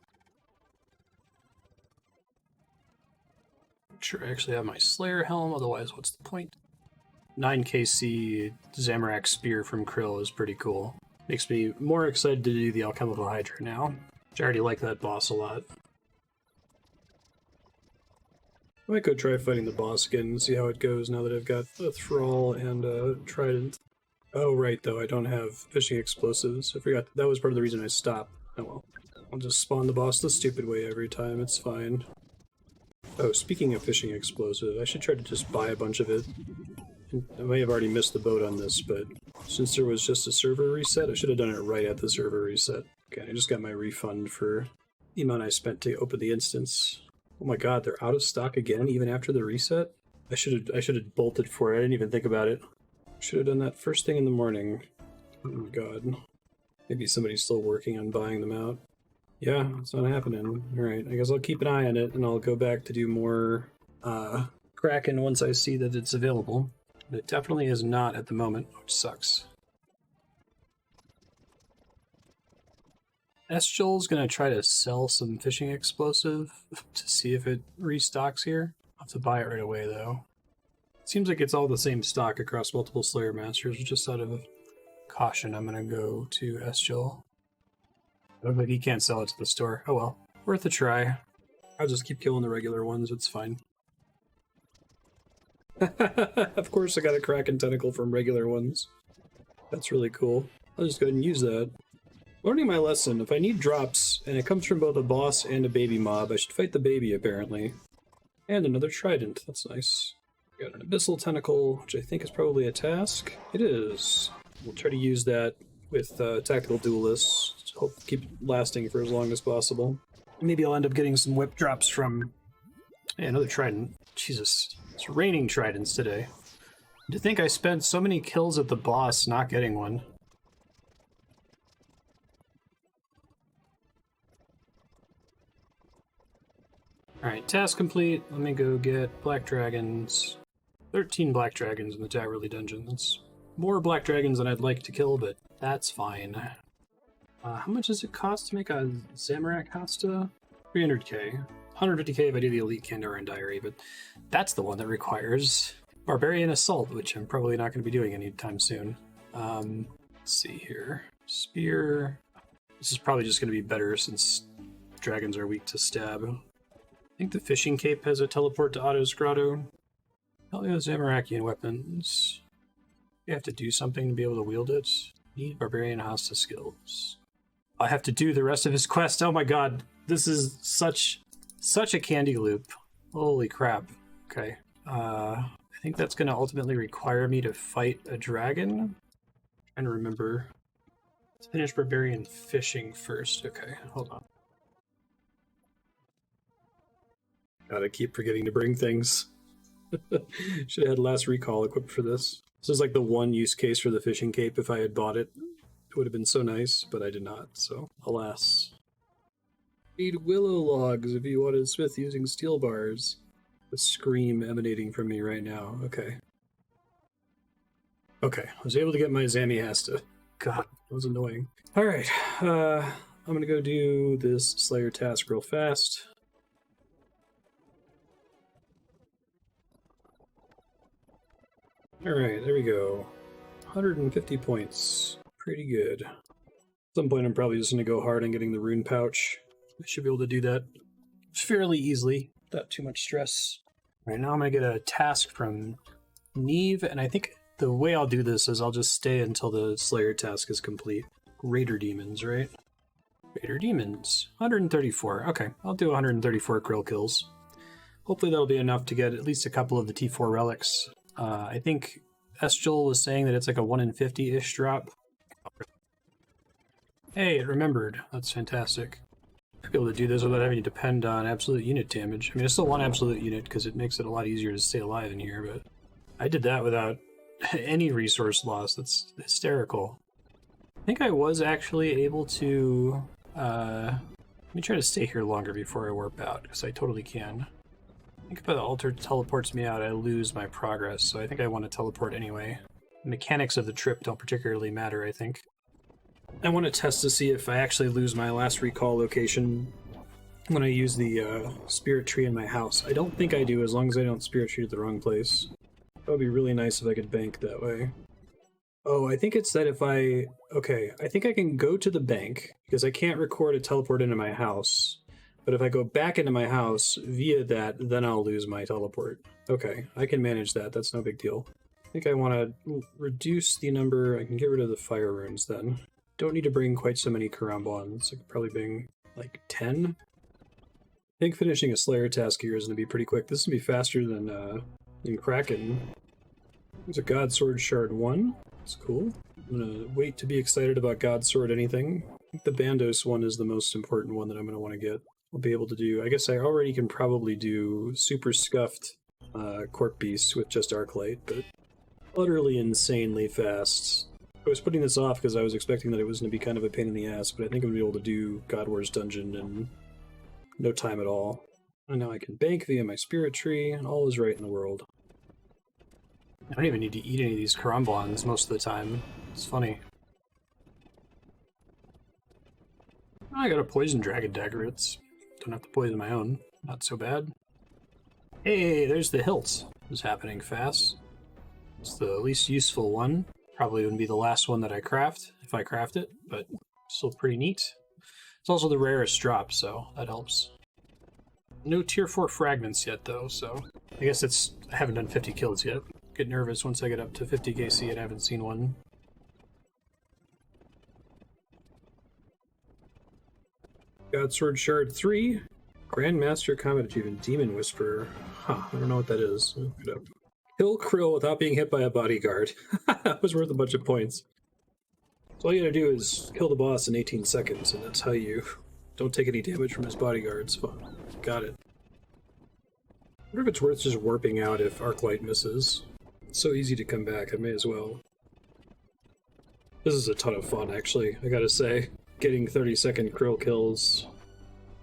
[SPEAKER 1] Make sure I actually have my Slayer Helm, otherwise what's the point? 9kc Zamorak Spear from Krill is pretty cool. Makes me more excited to do the Alchemical Hydra now, which I already like that boss a lot. I might go try fighting the boss again and see how it goes now that I've got a Thrall and a Trident. Oh right, though, I don't have fishing explosives. I forgot that was part of the reason I stopped. Oh well. I'll just spawn the boss the stupid way every time, it's fine. Oh, speaking of fishing explosive, I should try to just buy a bunch of it. I may have already missed the boat on this, but since there was just a server reset, I should have done it right at the server reset. Okay, I just got my refund for the amount I spent to open the instance. Oh my god, they're out of stock again, even after the reset? I should have bolted for it, I didn't even think about it. Should have done that first thing in the morning. Oh my god. Maybe somebody's still working on buying them out. Yeah, it's not happening. Alright, I guess I'll keep an eye on it, and I'll go back to do more Kraken once I see that it's available. But it definitely is not at the moment, which sucks. Estjol's gonna try to sell some fishing explosive to see if it restocks here. I'll have to buy it right away though. It seems like it's all the same stock across multiple Slayer Masters, just out of caution I'm gonna go to Estjol. But he can't sell it to the store. Oh well, worth a try. I'll just keep killing the regular ones, it's fine. Of course I got a Kraken tentacle from regular ones. That's really cool. I'll just go ahead and use that. Learning my lesson, if I need drops, and it comes from both a boss and a baby mob, I should fight the baby, apparently. And another trident, that's nice. Got an abyssal tentacle, which I think is probably a task. It is. We'll try to use that with tactical duelists. Hope to keep it lasting for as long as possible. Maybe I'll end up getting some whip drops from... Hey, another trident. Jesus. It's raining tridents today. To think I spent so many kills at the boss not getting one. Alright, task complete. Let me go get black dragons. 13 black dragons in the Towerly dungeon. That's more black dragons than I'd like to kill, but that's fine. How much does it cost to make a Zamorak Hasta? 300k. 150k if I do the Elite Kandarin Diary, but that's the one that requires Barbarian Assault, which I'm probably not going to be doing anytime soon. Let's see here. Spear. This is probably just going to be better since dragons are weak to stab. I think the Fishing Cape has a teleport to Otto's Grotto. Helio Zamorakian weapons. You have to do something to be able to wield it. Need Barbarian Hasta skills. I have to do the rest of his quest. Oh my god. This is such a candy loop. Holy crap. Okay. I think that's going to ultimately require me to fight a dragon. I'm trying to remember. Let's finish Barbarian Fishing first. Okay, hold on. Gotta keep forgetting to bring things. Should have had last recall equipped for this. This is like the one use case for the Fishing Cape. If I had bought it, it would have been so nice, but I did not, so alas. Need willow logs if you wanted smith using steel bars. The scream emanating from me right now. Okay. Okay, I was able to get my Zami Hasta. God, that was annoying. Alright, I'm gonna go do this Slayer task real fast. Alright, there we go. 150 points. Pretty good. At some point I'm probably just gonna go hard on getting the rune pouch. I should be able to do that fairly easily, without too much stress. Alright, now I'm gonna get a task from Neve, and I think the way I'll do this is I'll just stay until the Slayer task is complete. Raider Demons, right? Raider Demons. 134. Okay, I'll do 134 krill kills. Hopefully that'll be enough to get at least a couple of the T4 relics. I think Estjol was saying that it's like a 1 in 50-ish drop. Hey, it remembered. That's fantastic. I'll be able to do this without having to depend on absolute unit damage. I mean, I still want absolute unit because it makes it a lot easier to stay alive in here, but I did that without any resource loss. That's hysterical. I think I was actually able to... let me try to stay here longer before I warp out, because I totally can. I think if the altar teleports me out, I lose my progress, so I think I want to teleport anyway. The mechanics of the trip don't particularly matter, I think. I want to test to see if I actually lose my last recall location when I use the spirit tree in my house. I don't think I do, as long as I don't spirit tree at the wrong place. That would be really nice if I could bank that way. Oh, I think it's that if I... Okay, I think I can go to the bank, because I can't record a teleport into my house. But if I go back into my house via that, then I'll lose my teleport. Okay, I can manage that. That's no big deal. I think I want to reduce the number. I can get rid of the fire runes then. Don't need to bring quite so many Karambons. I could probably bring like 10. I think finishing a Slayer task here is going to be pretty quick. This is going to be faster than Kraken. There's a God Sword Shard 1. That's cool. I'm going to wait to be excited about God Sword anything. I think the Bandos one is the most important one that I'm going to want to get. I'll be able to do... I guess I already can probably do super scuffed Corp Beasts with just Arclight, but utterly insanely fast. I was putting this off because I was expecting that it was going to be kind of a pain in the ass, but I think I'm going to be able to do God Wars Dungeon in no time at all. And now I can bank via my Spirit Tree, and all is right in the world. I don't even need to eat any of these Karambons most of the time. It's funny. I got a Poison Dragon Dagger. Don't have to poison my own. Not so bad. Hey, there's the hilt. It's happening fast. It's the least useful one. Probably wouldn't be the last one that I craft, if I craft it, but still pretty neat. It's also the rarest drop, so that helps. No tier 4 fragments yet, though, so I guess I haven't done 50 kills yet. Get nervous once I get up to 50 KC and I haven't seen one. God Sword Shard 3. Grandmaster Combat Achievement Demon Whisperer. Huh, I don't know what that is. Look it up. Kill Krill without being hit by a bodyguard. That was worth a bunch of points. So all you gotta do is kill the boss in 18 seconds, and that's how you don't take any damage from his bodyguards. Got it. wonder if it's worth just warping out if Arclight misses. It's so easy to come back, I may as well. This is a ton of fun, actually, I gotta say. Getting 30-second krill kills,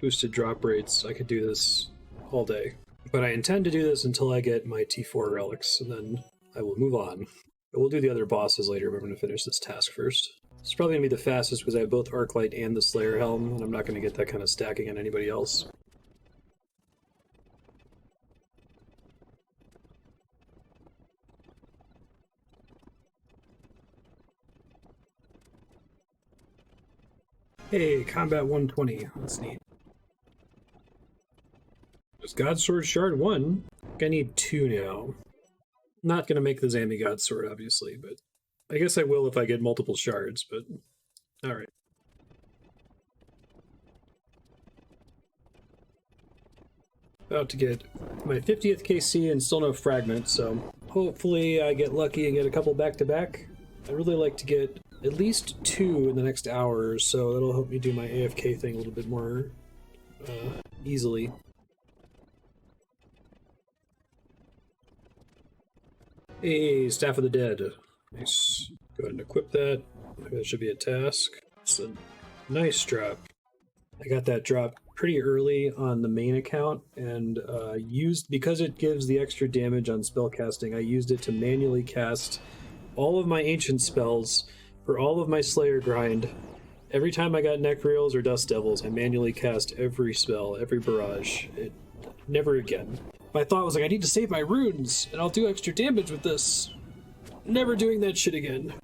[SPEAKER 1] boosted drop rates, I could do this all day. But I intend to do this until I get my T4 relics, and then I will move on. But we'll do the other bosses later, but I'm going to finish this task first. It's probably going to be the fastest because I have both Arclight and the Slayer Helm, and I'm not going to get that kind of stacking on anybody else. Hey, Combat 120. That's neat. There's God Sword Shard 1. I need 2 now. Not gonna make the Zami God Sword, obviously, but I guess I will if I get multiple shards, but alright. About to get my 50th KC and still no fragment, so hopefully I get lucky and get a couple back-to-back. I'd really like to get at least 2 in the next hour or so. That'll help me do my AFK thing a little bit more easily. Hey, Staff of the Dead. Nice. Go ahead and equip that. That should be a task. It's a nice drop. I got that drop pretty early on the main account, and because it gives the extra damage on spellcasting, I used it to manually cast all of my ancient spells for all of my Slayer grind. Every time I got Necreals or Dust Devils, I manually cast every spell, every barrage. Never again. My thought was like, I need to save my runes, and I'll do extra damage with this. Never doing that shit again.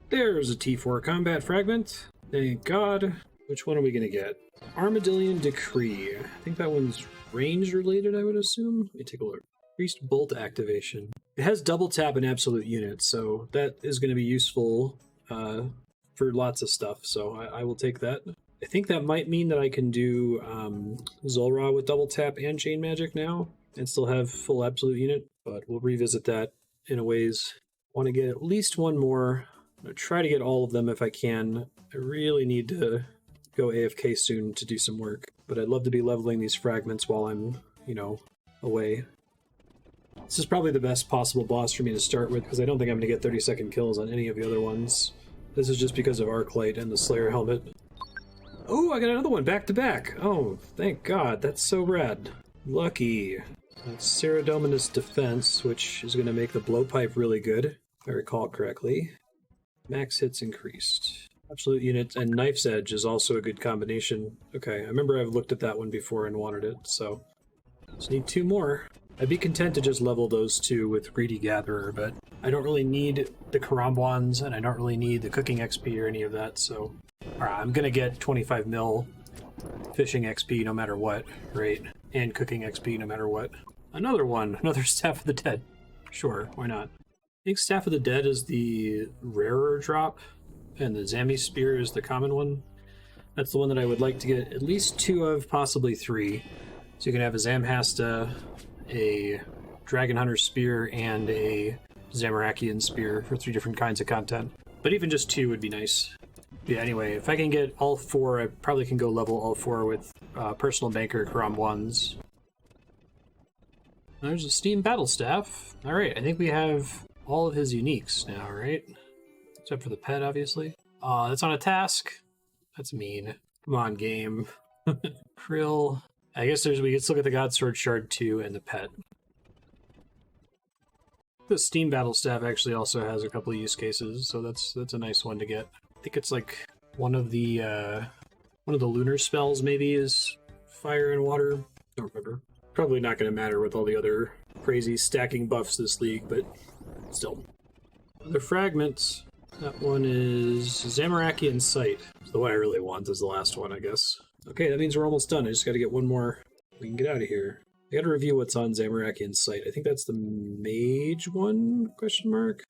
[SPEAKER 1] There's a T4 combat fragment. Thank God. Which one are we gonna get? Armadillion Decree. I think that one's range related, I would assume. Let me take a look. Increased bolt activation. It has double tap and absolute units, so that is going to be useful for lots of stuff, so I will take that. I think that might mean that I can do Zulrah with double tap and chain magic now, and still have full absolute unit, but we'll revisit that in a ways. I want to get at least one more. I'm going to try to get all of them if I can. I really need to go AFK soon to do some work, but I'd love to be leveling these fragments while I'm, away. This is probably the best possible boss for me to start with, because I don't think I'm going to get 30-second kills on any of the other ones. This is just because of Arclight and the Slayer Helmet. Oh, I got another one back-to-back! Oh, thank God, that's so rad. Lucky. That's Ceredominus Defense, which is going to make the Blowpipe really good, if I recall correctly. Max hits increased. Absolute units and Knife's Edge is also a good combination. Okay, I remember I've looked at that one before and wanted it, so just need 2 more. I'd be content to just level those 2 with Greedy Gatherer, but I don't really need the Karambwans, and I don't really need the Cooking XP or any of that, so alright, I'm gonna get 25 mil Fishing XP no matter what, right? And Cooking XP no matter what. Another one, another Staff of the Dead. Sure, why not? I think Staff of the Dead is the rarer drop, and the Zami Spear is the common one. That's the one that I would like to get at least 2 of, possibly 3. So you can have a Zamhasta, a Dragon Hunter Spear, and a Zamorakian Spear for 3 different kinds of content. But even just 2 would be nice. Yeah, anyway, if I can get all 4, I probably can go level all 4 with Personal Banker Karambwans. There's a Steam Battle Staff. Alright, I think we have all of his uniques now, right? Except for the pet, obviously. That's on a task? That's mean. Come on, game. Krill. I guess we can look at the God Sword Shard 2 and the pet. The Steam Battle Staff actually also has a couple of use cases, so that's a nice one to get. I think it's like one of the lunar spells maybe is fire and water. Don't remember. Probably not going to matter with all the other crazy stacking buffs this league, but still. Other fragments. That one is Zamorakian Sight. The one I really want is the last one, I guess. Okay, that means we're almost done. I just gotta get one more. We can get out of here. I gotta review what's on Zamorakian Sight. I think that's the mage one, question mark?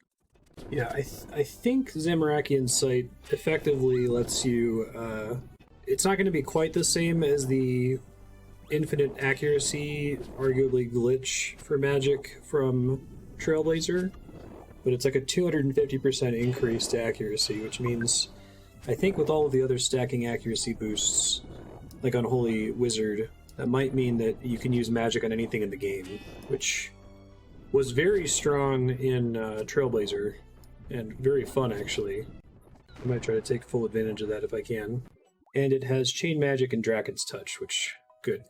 [SPEAKER 1] Yeah, I think Zamorakian Sight effectively lets you, it's not gonna be quite the same as the infinite accuracy, arguably glitch for magic from Trailblazer, but it's like a 250% increase to accuracy, which means I think with all of the other stacking accuracy boosts, like Unholy Wizard, that might mean that you can use magic on anything in the game, which was very strong in Trailblazer, and very fun, actually. I might try to take full advantage of that if I can. And it has Chain Magic and Dragon's Touch, which, good.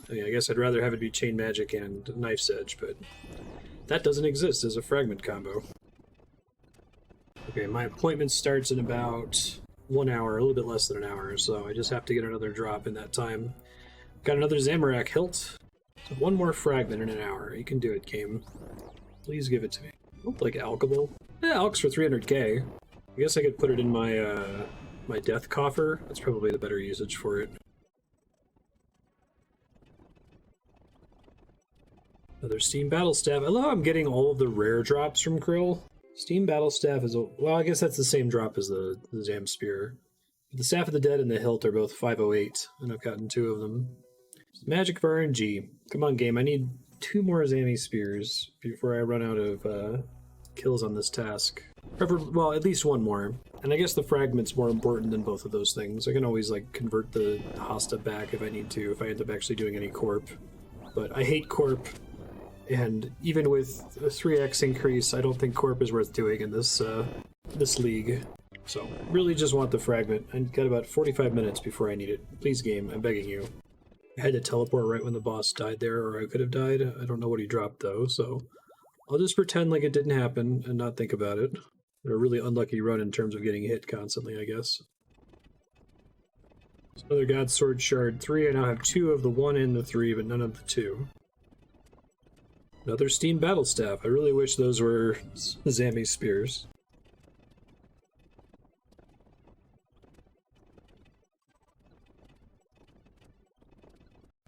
[SPEAKER 1] I mean, I guess I'd rather have it be Chain Magic and Knife's Edge, but that doesn't exist as a fragment combo. Okay, my appointment starts in about 1 hour, a little bit less than an hour, so I just have to get another drop in that time. Got another Zamorak hilt. So one more fragment in an hour. You can do it, game. Please give it to me. Oh, like Alchable. Yeah, Alks for 300k. I guess I could put it in my my death coffer. That's probably the better usage for it. Another Steam Battle Staff. I love how I'm getting all of the rare drops from Krill. Steam Battle Staff is a... Well, I guess that's the same drop as the Zam Spear. The Staff of the Dead and the Hilt are both 508, and I've gotten 2 of them. Magic for RNG. Come on, game. I need 2 more Zammy Spears before I run out of kills on this task. Well, at least 1 more. And I guess the Fragment's more important than both of those things. I can always, like, convert the Hosta back if I need to, if I end up actually doing any Corp. But I hate Corp. And even with a 3x increase, I don't think Corp is worth doing in this this league. So, really just want the Fragment. I got about 45 minutes before I need it. Please, game, I'm begging you. I had to teleport right when the boss died there, or I could have died. I don't know what he dropped, though, so I'll just pretend like it didn't happen and not think about it. A really unlucky run in terms of getting hit constantly, I guess. So another God's Sword Shard 3. I now have 2 of the 1 and the 3, but none of the 2. Another Steam Battle Staff. I really wish those were Zammy Spears.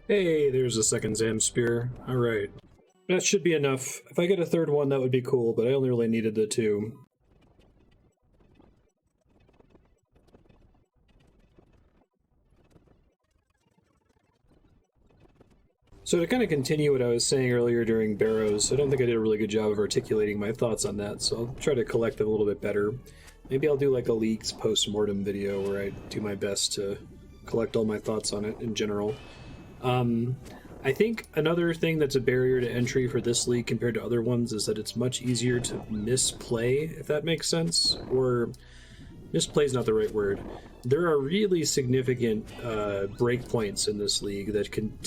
[SPEAKER 1] Hey, there's a second Zam Spear. Alright. That should be enough. If I get a third one, that would be cool, but I only really needed the 2. So to kind of continue what I was saying earlier during Barrows, I don't think I did a really good job of articulating my thoughts on that, so I'll try to collect them a little bit better. Maybe I'll do like a Leaks post-mortem video where I do my best to collect all my thoughts on it in general. I think another thing that's a barrier to entry for this league compared to other ones is that it's much easier to misplay, if that makes sense. Or, misplay is not the right word. There are really significant breakpoints in this league that can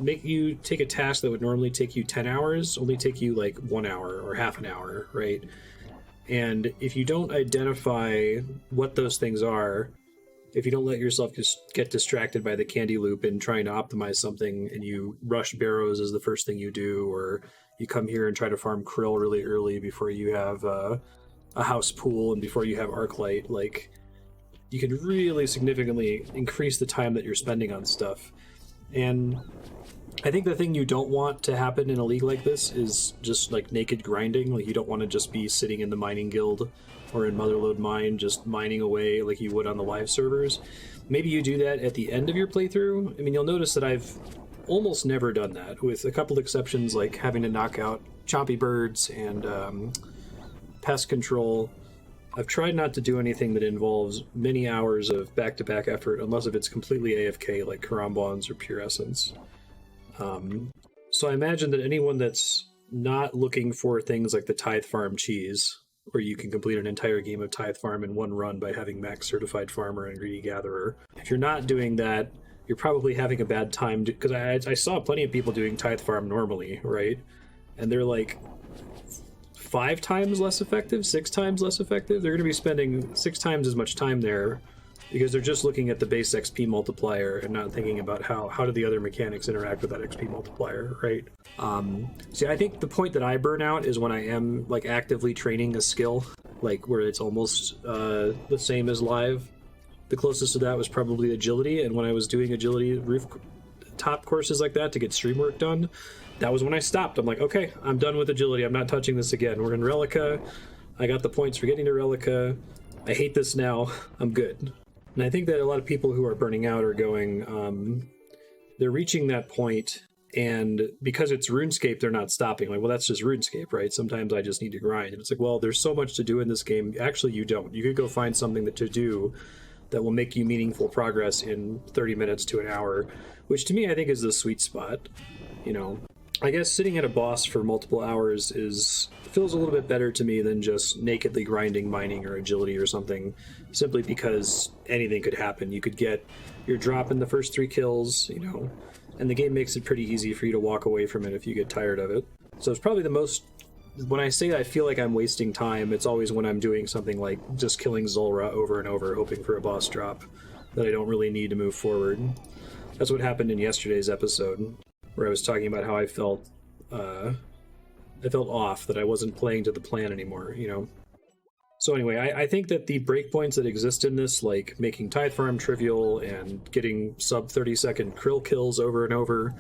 [SPEAKER 1] make you take a task that would normally take you 10 hours, only take you like 1 hour or half an hour, right? And if you don't identify what those things are, if you don't let yourself just get distracted by the candy loop and trying to optimize something, and you rush Barrows as the first thing you do, or you come here and try to farm Krill really early before you have a house pool and before you have Arclight, like, you can really significantly increase the time that you're spending on stuff. And I think the thing you don't want to happen in a league like this is just like naked grinding. Like, you don't want to just be sitting in the mining guild or in Motherlode Mine just mining away like you would on the live servers. Maybe you do that at the end of your playthrough. I mean, you'll notice that I've almost never done that, with a couple exceptions like having to knock out chompy birds and pest control. I've tried not to do anything that involves many hours of back-to-back effort, unless if it's completely AFK, like Karambons or Pure Essence. So I imagine that anyone that's not looking for things like the Tithe Farm cheese, where you can complete an entire game of Tithe Farm in one run by having Max Certified Farmer and Greedy Gatherer, if you're not doing that, you're probably having a bad time, because I saw plenty of people doing Tithe Farm normally, right? And they're like 5 times less effective, 6 times less effective. They're going to be spending 6 times as much time there because they're just looking at the base XP multiplier and not thinking about how do the other mechanics interact with that XP multiplier, right? See, I think the point that I burn out is when I am like actively training a skill, like where it's almost the same as live. The closest to that was probably agility, and when I was doing agility rooftop courses like that to get stream work done, that was when I stopped. I'm like, okay, I'm done with agility. I'm not touching this again. We're in Relica. I got the points for getting to Relica. I hate this now. I'm good. And I think that a lot of people who are burning out are going, they're reaching that point, and because it's RuneScape, they're not stopping. Like, well, that's just RuneScape, right? Sometimes I just need to grind. And it's like, well, there's so much to do in this game. Actually, you don't. You could go find something to do that will make you meaningful progress in 30 minutes to an hour, which to me I think is the sweet spot. You know, I guess sitting at a boss for multiple hours feels a little bit better to me than just nakedly grinding mining or agility or something, simply because anything could happen. You could get your drop in the first 3 kills, you know, and the game makes it pretty easy for you to walk away from it if you get tired of it. So it's probably the most... When I say I feel like I'm wasting time, it's always when I'm doing something like just killing Zulrah over and over, hoping for a boss drop that I don't really need to move forward. That's what happened in yesterday's episode, where I was talking about how I felt off, that I wasn't playing to the plan anymore, you know? So anyway, I think that the breakpoints that exist in this, like making Tithe Farm trivial and getting sub 30-second krill kills over and over,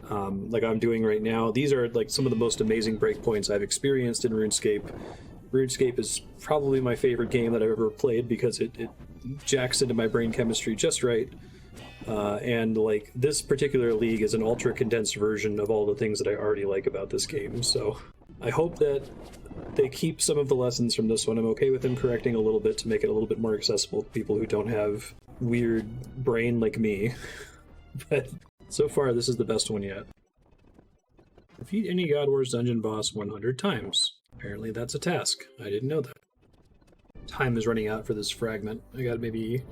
[SPEAKER 1] like I'm doing right now, these are like some of the most amazing breakpoints I've experienced in RuneScape. RuneScape is probably my favorite game that I've ever played because it jacks into my brain chemistry just right. And like this particular league is an ultra condensed version of all the things that I already like about this game. So I hope that they keep some of the lessons from this one. I'm okay with them correcting a little bit to make it a little bit more accessible to people who don't have weird brain like me. But so far, this is the best one yet. Defeat any God Wars dungeon boss 100 times. Apparently that's a task. I didn't know that. Time is running out for this fragment. I got maybe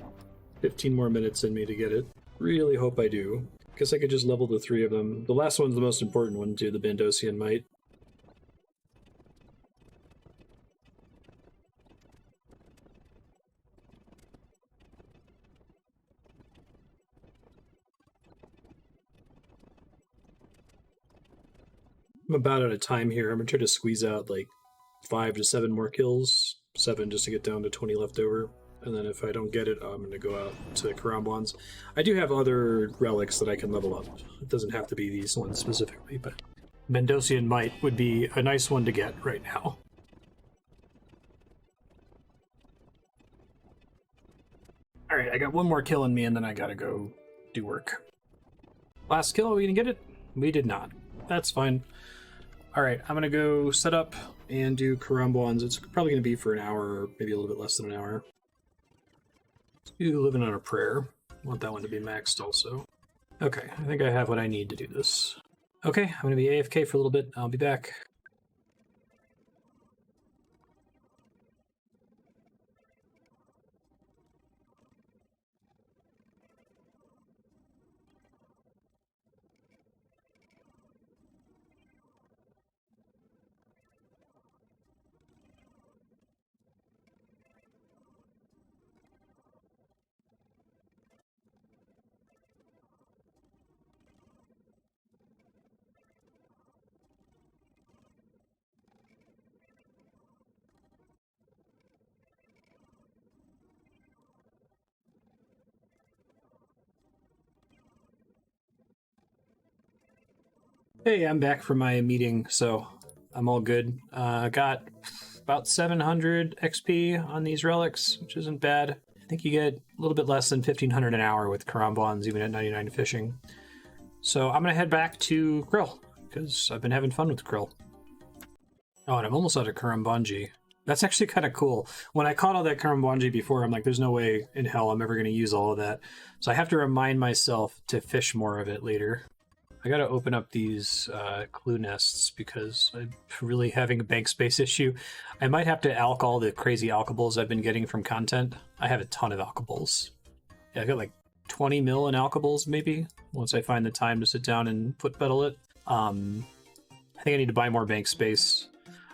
[SPEAKER 1] 15 more minutes in me to get it. Really hope I do. Guess I could just level the 3 of them. The last one's the most important one too, the Bandosian Might. I'm about out of time here. I'm gonna try to squeeze out like 5 to 7 more kills. 7 just to get down to 20 left over. And then if I don't get it, I'm gonna go out to Karambwans. I do have other relics that I can level up. It doesn't have to be these ones specifically, but Bandosian Might would be a nice one to get right now. Alright, I got one more kill in me and then I gotta go do work. Last kill, are we gonna get it? We did not. That's fine. Alright, I'm gonna go set up and do Karambwans. It's probably gonna be for an hour, or maybe a little bit less than an hour. Let's do Living on a Prayer. I want that one to be maxed also. Okay, I think I have what I need to do this. Okay, I'm gonna be AFK for a little bit. I'll be back. Hey, I'm back from my meeting, so I'm all good. Got about 700 XP on these relics, which isn't bad. I think you get a little bit less than 1500 an hour with Karambwans, even at 99 fishing. So I'm gonna head back to Krill, because I've been having fun with Krill. Oh, and I'm almost out of Karambwanji. That's actually kind of cool. When I caught all that Karambwanji before, I'm like, there's no way in hell I'm ever going to use all of that. So I have to remind myself to fish more of it later. I gotta open up these clue nests because I'm really having a bank space issue. I might have to alch all the crazy alchables I've been getting from content. I have a ton of alchables. Yeah, I got like 20 mil in alchables maybe, once I find the time to sit down and foot pedal it. I think I need to buy more bank space.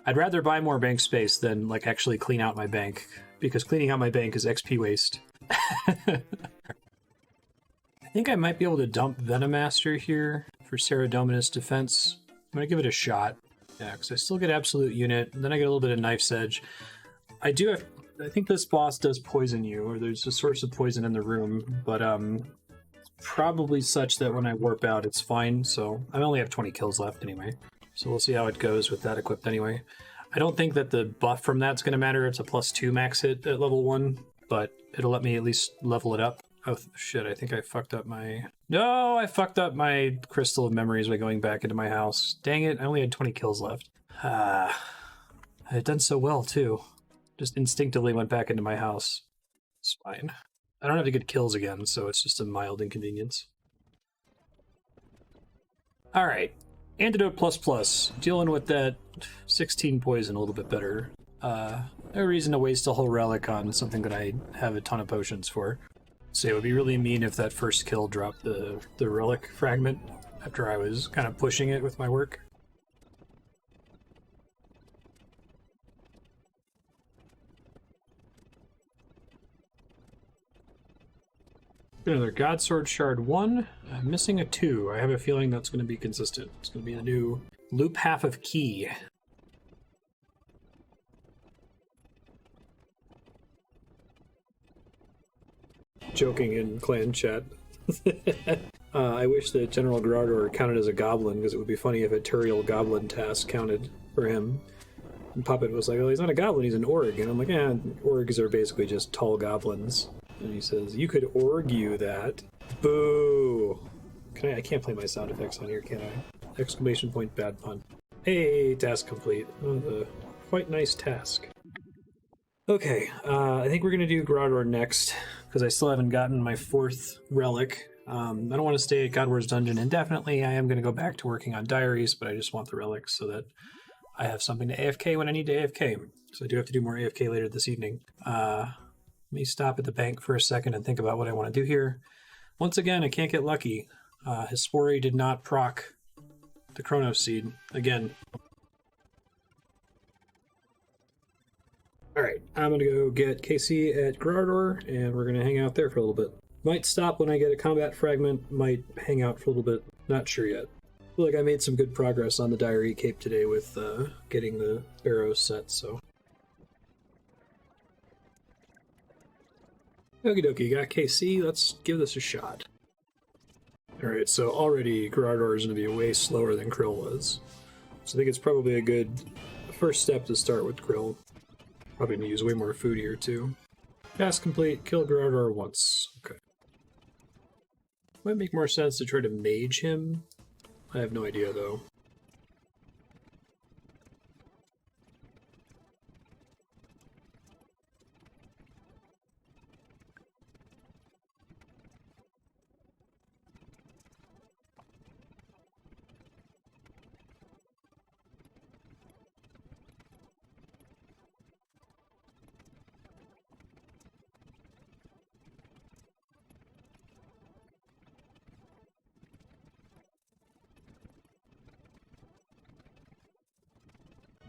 [SPEAKER 1] I'd rather buy more bank space than like actually clean out my bank, because cleaning out my bank is XP waste. I think I might be able to dump Venomaster here for Saradominus defense. I'm going to give it a shot. Yeah, because I still get absolute unit, and then I get a little bit of Knife's Edge. I think this boss does poison you, or there's a source of poison in the room, but probably such that when I warp out, it's fine, so I only have 20 kills left anyway. So we'll see how it goes with that equipped anyway. I don't think that the buff from that's going to matter. It's a +2 max hit at level 1, but it'll let me at least level it up. Oh, shit, I think I fucked up my... No, I fucked up my Crystal of Memories by going back into my house. Dang it, I only had 20 kills left. I had done so well, too. Just instinctively went back into my house. It's fine. I don't have to get kills again, so it's just a mild inconvenience. Alright. Antidote plus. Dealing with that 16 poison a little bit better. No reason to waste a whole relic on something that I have a ton of potions for. So it would be really mean if that first kill dropped the relic fragment after I was kind of pushing it with my work. Another Godsword Shard 1. I'm missing a 2. I have a feeling that's going to be consistent. It's going to be the new loop half of key. Joking in clan chat. I wish that General Grador counted as a goblin, because it would be funny if a Turiel goblin task counted for him. And Puppet was like, well, he's not a goblin, he's an org. And I'm like, orgs are basically just tall goblins. And he says, you could argue that. Boo! I can't play my sound effects on here, can I? Exclamation point, bad pun. Hey, task complete. Oh, quite nice task. Okay, I think we're gonna do Grador next, because I still haven't gotten my 4th relic. I don't want to stay at Godwar's Dungeon indefinitely. I am going to go back to working on diaries, but I just want the relics so that I have something to AFK when I need to AFK. So I do have to do more AFK later this evening. Let me stop at the bank for a second and think about what I want to do here. Once again, I can't get lucky. Hespori did not proc the Chronos Seed again. Alright, I'm gonna go get KC at Grador, and we're gonna hang out there for a little bit. Might stop when I get a combat fragment, might hang out for a little bit, not sure yet. I feel like I made some good progress on the Diary Cape today with getting the Barrows set, so. Okie dokie, got KC, let's give this a shot. Alright, so already Grador is gonna be way slower than Krill was. So I think it's probably a good first step to start with Krill. Probably gonna use way more food here too. Task complete, kill Grador once. Okay. Might make more sense to try to mage him. I have no idea though.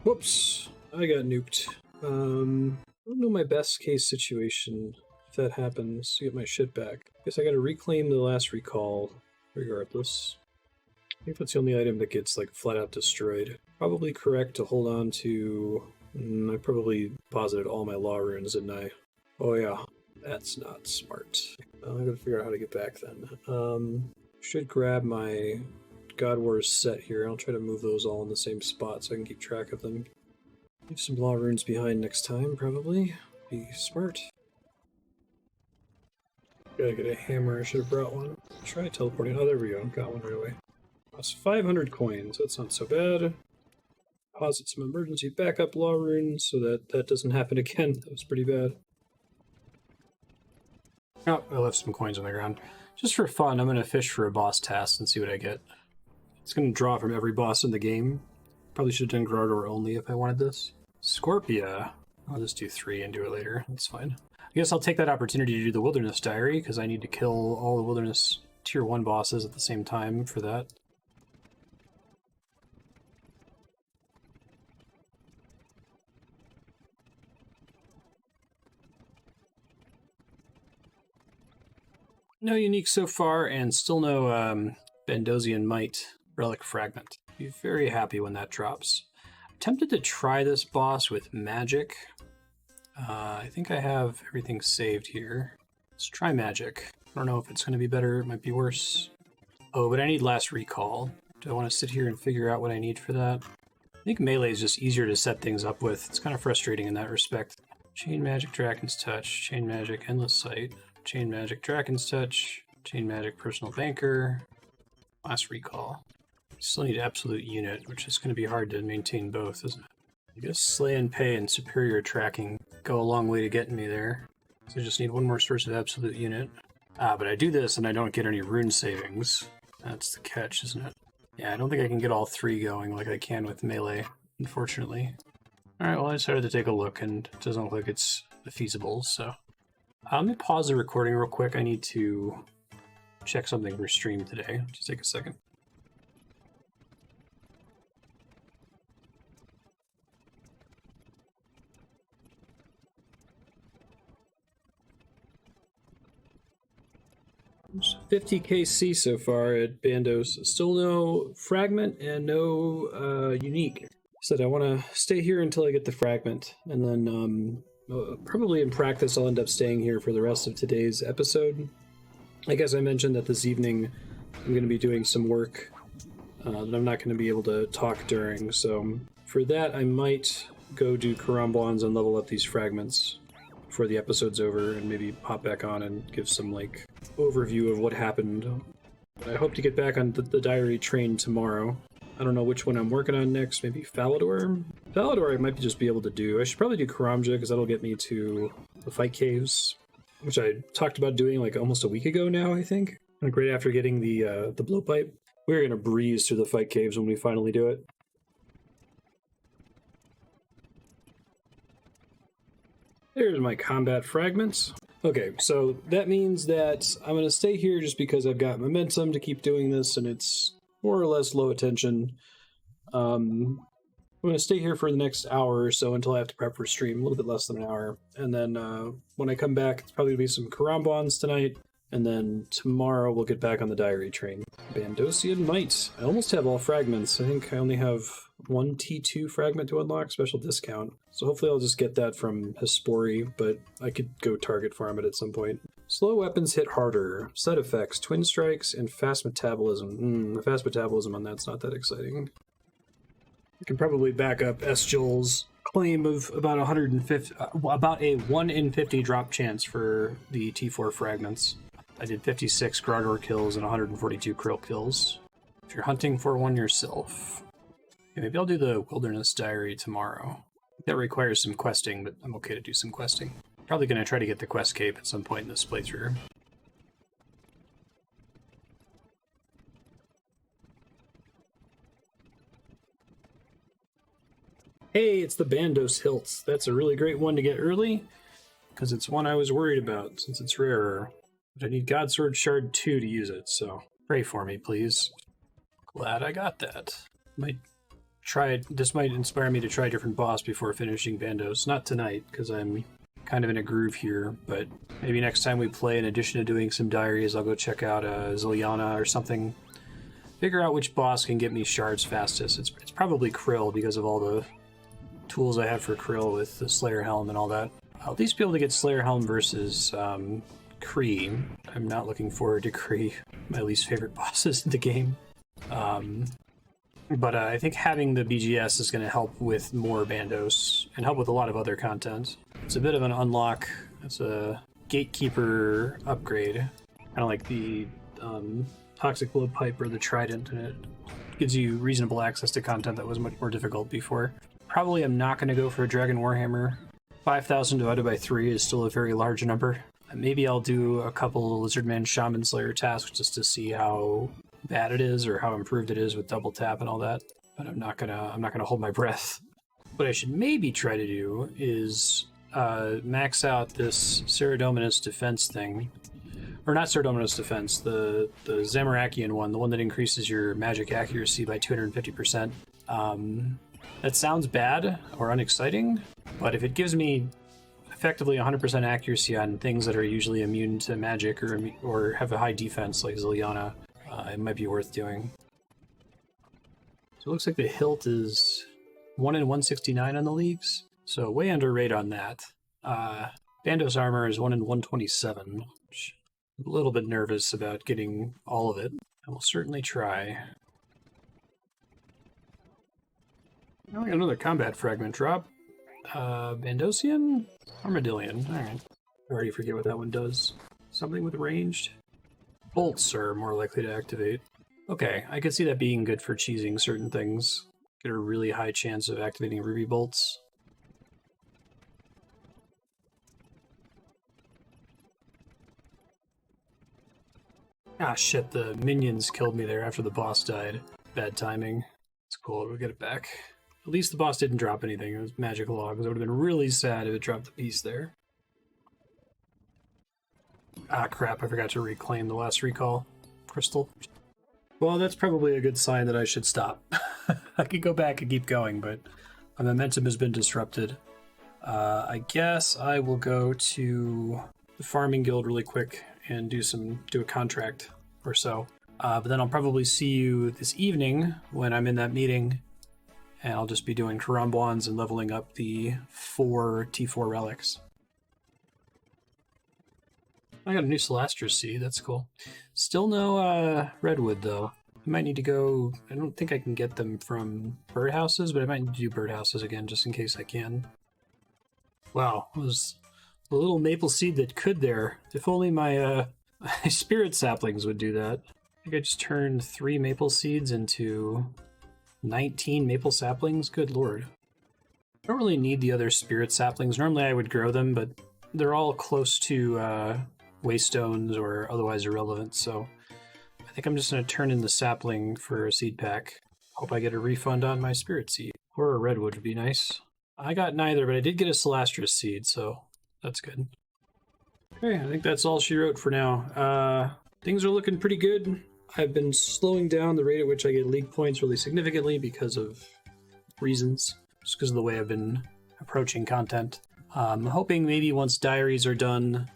[SPEAKER 1] Whoops, I got nuked. I don't know my best case situation if that happens to get my shit back. Guess I gotta reclaim the last recall regardless. I think that's the only item that gets like flat out destroyed. Probably correct to hold on to... I probably posited all my law runes, didn't I? Oh yeah, that's not smart. I'm gonna figure out how to get back then. Should grab my God Wars set here. I'll try to move those all in the same spot so I can keep track of them. Leave some law runes behind next time, probably. Be smart. Gotta get a hammer. I should have brought one. Try teleporting. Oh, there we go. Got one right away. That's 500 coins. That's not so bad. Deposit some emergency backup law runes so that that doesn't happen again. That was pretty bad. Oh, I left some coins on the ground. Just for fun, I'm going to fish for a boss task and see what I get. It's going to draw from every boss in the game. Probably should have done Grador only if I wanted this. Scorpia. I'll just do 3 and do it later. That's fine. I guess I'll take that opportunity to do the Wilderness Diary, because I need to kill all the Wilderness Tier 1 bosses at the same time for that. No unique so far, and still no Bendosian Might Relic Fragment. Be very happy when that drops. I'm tempted to try this boss with magic. I think I have everything saved here. Let's try magic. I don't know if it's going to be better, it might be worse. Oh, but I need last recall. Do I want to sit here and figure out what I need for that? I think melee is just easier to set things up with. It's kind of frustrating in that respect. Chain Magic, Dragon's Touch, Chain Magic, Endless Sight, Chain Magic, Dragon's Touch, Chain Magic, Personal Banker, last recall. Still need Absolute Unit, which is going to be hard to maintain both, isn't it? I guess Slay and Pay and Superior Tracking go a long way to getting me there. So I just need one more source of absolute unit. But I do this and I don't get any rune savings. That's the catch, isn't it? Yeah, I don't think I can get all 3 going like I can with melee, unfortunately. Alright, well I decided to take a look and it doesn't look like it's feasible, so... let me pause the recording real quick. I need to check something for stream today. Just take a second. There's 50 KC so far at Bandos. Still no fragment and no unique. Said I want to stay here until I get the fragment, and then probably in practice I'll end up staying here for the rest of today's episode. I guess I mentioned that this evening I'm going to be doing some work that I'm not going to be able to talk during, so for that I might go do Karambwans and level up these fragments before the episode's over, and maybe pop back on and give some like overview of what happened. But I hope to get back on the diary train tomorrow. I don't know which one I'm working on next. Maybe Falador? Falador I might just be able to do. I should probably do Karamja, because that'll get me to the fight caves, which I talked about doing like almost a week ago now, I think. Like right after getting the blowpipe. We're going to breeze through the fight caves when we finally do it. There's my combat fragments. Okay, so that means that I'm going to stay here just because I've got momentum to keep doing this, and it's more or less low attention. I'm going to stay here for the next hour or so until I have to prep for stream, a little bit less than an hour. And then when I come back, it's probably going to be some Karambwans tonight, and then tomorrow we'll get back on the diary train. Bandosian Might. I almost have all fragments. I think I only have one T2 fragment to unlock, special discount. So hopefully I'll just get that from Hespori, but I could go target farm it at some point. Slow weapons hit harder. Side effects, twin strikes, and fast metabolism. The fast metabolism on that's not that exciting. I can probably back up Esjul's claim of about 150, about a 1 in 50 drop chance for the T4 fragments. I did 56 Grogor kills and 142 Krill kills. If you're hunting for one yourself. Okay, maybe I'll do the Wilderness Diary tomorrow. That requires some questing, but I'm okay to do some questing. Probably going to try to get the quest cape at some point in this playthrough. Hey, it's the Bandos Hilts. That's a really great one to get early, because it's one I was worried about, since it's rarer. But I need Godsword Shard 2 to use it, so pray for me, please. Glad I got that. This might inspire me to try a different boss before finishing Bandos. Not tonight, because I'm kind of in a groove here, but maybe next time we play, in addition to doing some diaries, I'll go check out Ziliana or something. Figure out which boss can get me shards fastest. It's probably Krill, because of all the tools I have for Krill with the Slayer Helm and all that. I'll at least be able to get Slayer Helm versus Kree. I'm not looking forward to Kree, my least favorite bosses in the game. But I think having the BGS is going to help with more Bandos and help with a lot of other content. It's a bit of an unlock. It's a gatekeeper upgrade, kind of like the Toxic Blowpipe or the Trident, and it gives you reasonable access to content that was much more difficult before. Probably I'm not going to go for a Dragon Warhammer. 5,000 divided by 3 is still a very large number. Maybe I'll do a couple Lizardman Shaman Slayer tasks just to see how bad it is or how improved it is with double tap and all that. But I'm not gonna hold my breath. What I should maybe try to do is max out this Ceradominus defense thing. Or not Ceradominus defense, the Zamorakian one, the one that increases your magic accuracy by 250%. That sounds bad or unexciting, but if it gives me effectively 100% accuracy on things that are usually immune to magic or have a high defense like Ziliana, it might be worth doing. So it looks like the hilt is 1 in 169 on the leagues, so way under rate on that. Bandos armor is 1 in 127, which I'm a little bit nervous about getting all of it. I will certainly try. I got another combat fragment drop. Bandosian? Armadillion. Alright. I already forget what that one does. Something with ranged? Bolts are more likely to activate. Okay, I could see that being good for cheesing certain things. Get a really high chance of activating ruby bolts. Ah, shit, the minions killed me there after the boss died. Bad timing. It's cool, we'll get it back. At least the boss didn't drop anything. It was magic logs. It would have been really sad if it dropped the piece there. Ah, crap, I forgot to reclaim the last recall crystal. Well, that's probably a good sign that I should stop. I could go back and keep going, but my momentum has been disrupted. I guess I will go to the farming guild really quick and do a contract or so. But then I'll probably see you this evening when I'm in that meeting, and I'll just be doing Karambwans and leveling up the 4 T4 relics. I got a new Celastris seed, that's cool. Still no redwood though. I might need to go, I don't think I can get them from birdhouses, but I might need to do birdhouses again just in case I can. Wow, it was a little maple seed that could there. If only my spirit saplings would do that. I think I just turned 3 maple seeds into 19 maple saplings. Good lord. I don't really need the other spirit saplings. Normally I would grow them, but they're all close to waystones or otherwise irrelevant, so I think I'm just going to turn in the sapling for a seed pack. Hope I get a refund on my spirit seed. Or a redwood would be nice. I got neither, but I did get a Celastris seed, so that's good. Okay, I think that's all she wrote for now. Things are looking pretty good. I've been slowing down the rate at which I get league points really significantly because of reasons. Just because of the way I've been approaching content. I'm hoping maybe once diaries are done,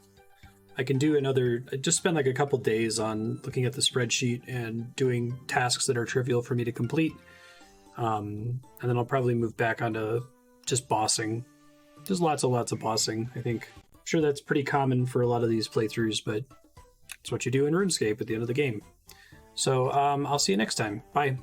[SPEAKER 1] I can do I just spend like a couple days on looking at the spreadsheet and doing tasks that are trivial for me to complete. And then I'll probably move back onto just bossing. There's lots of bossing, I think. I'm sure that's pretty common for a lot of these playthroughs, but it's what you do in RuneScape at the end of the game. So I'll see you next time. Bye.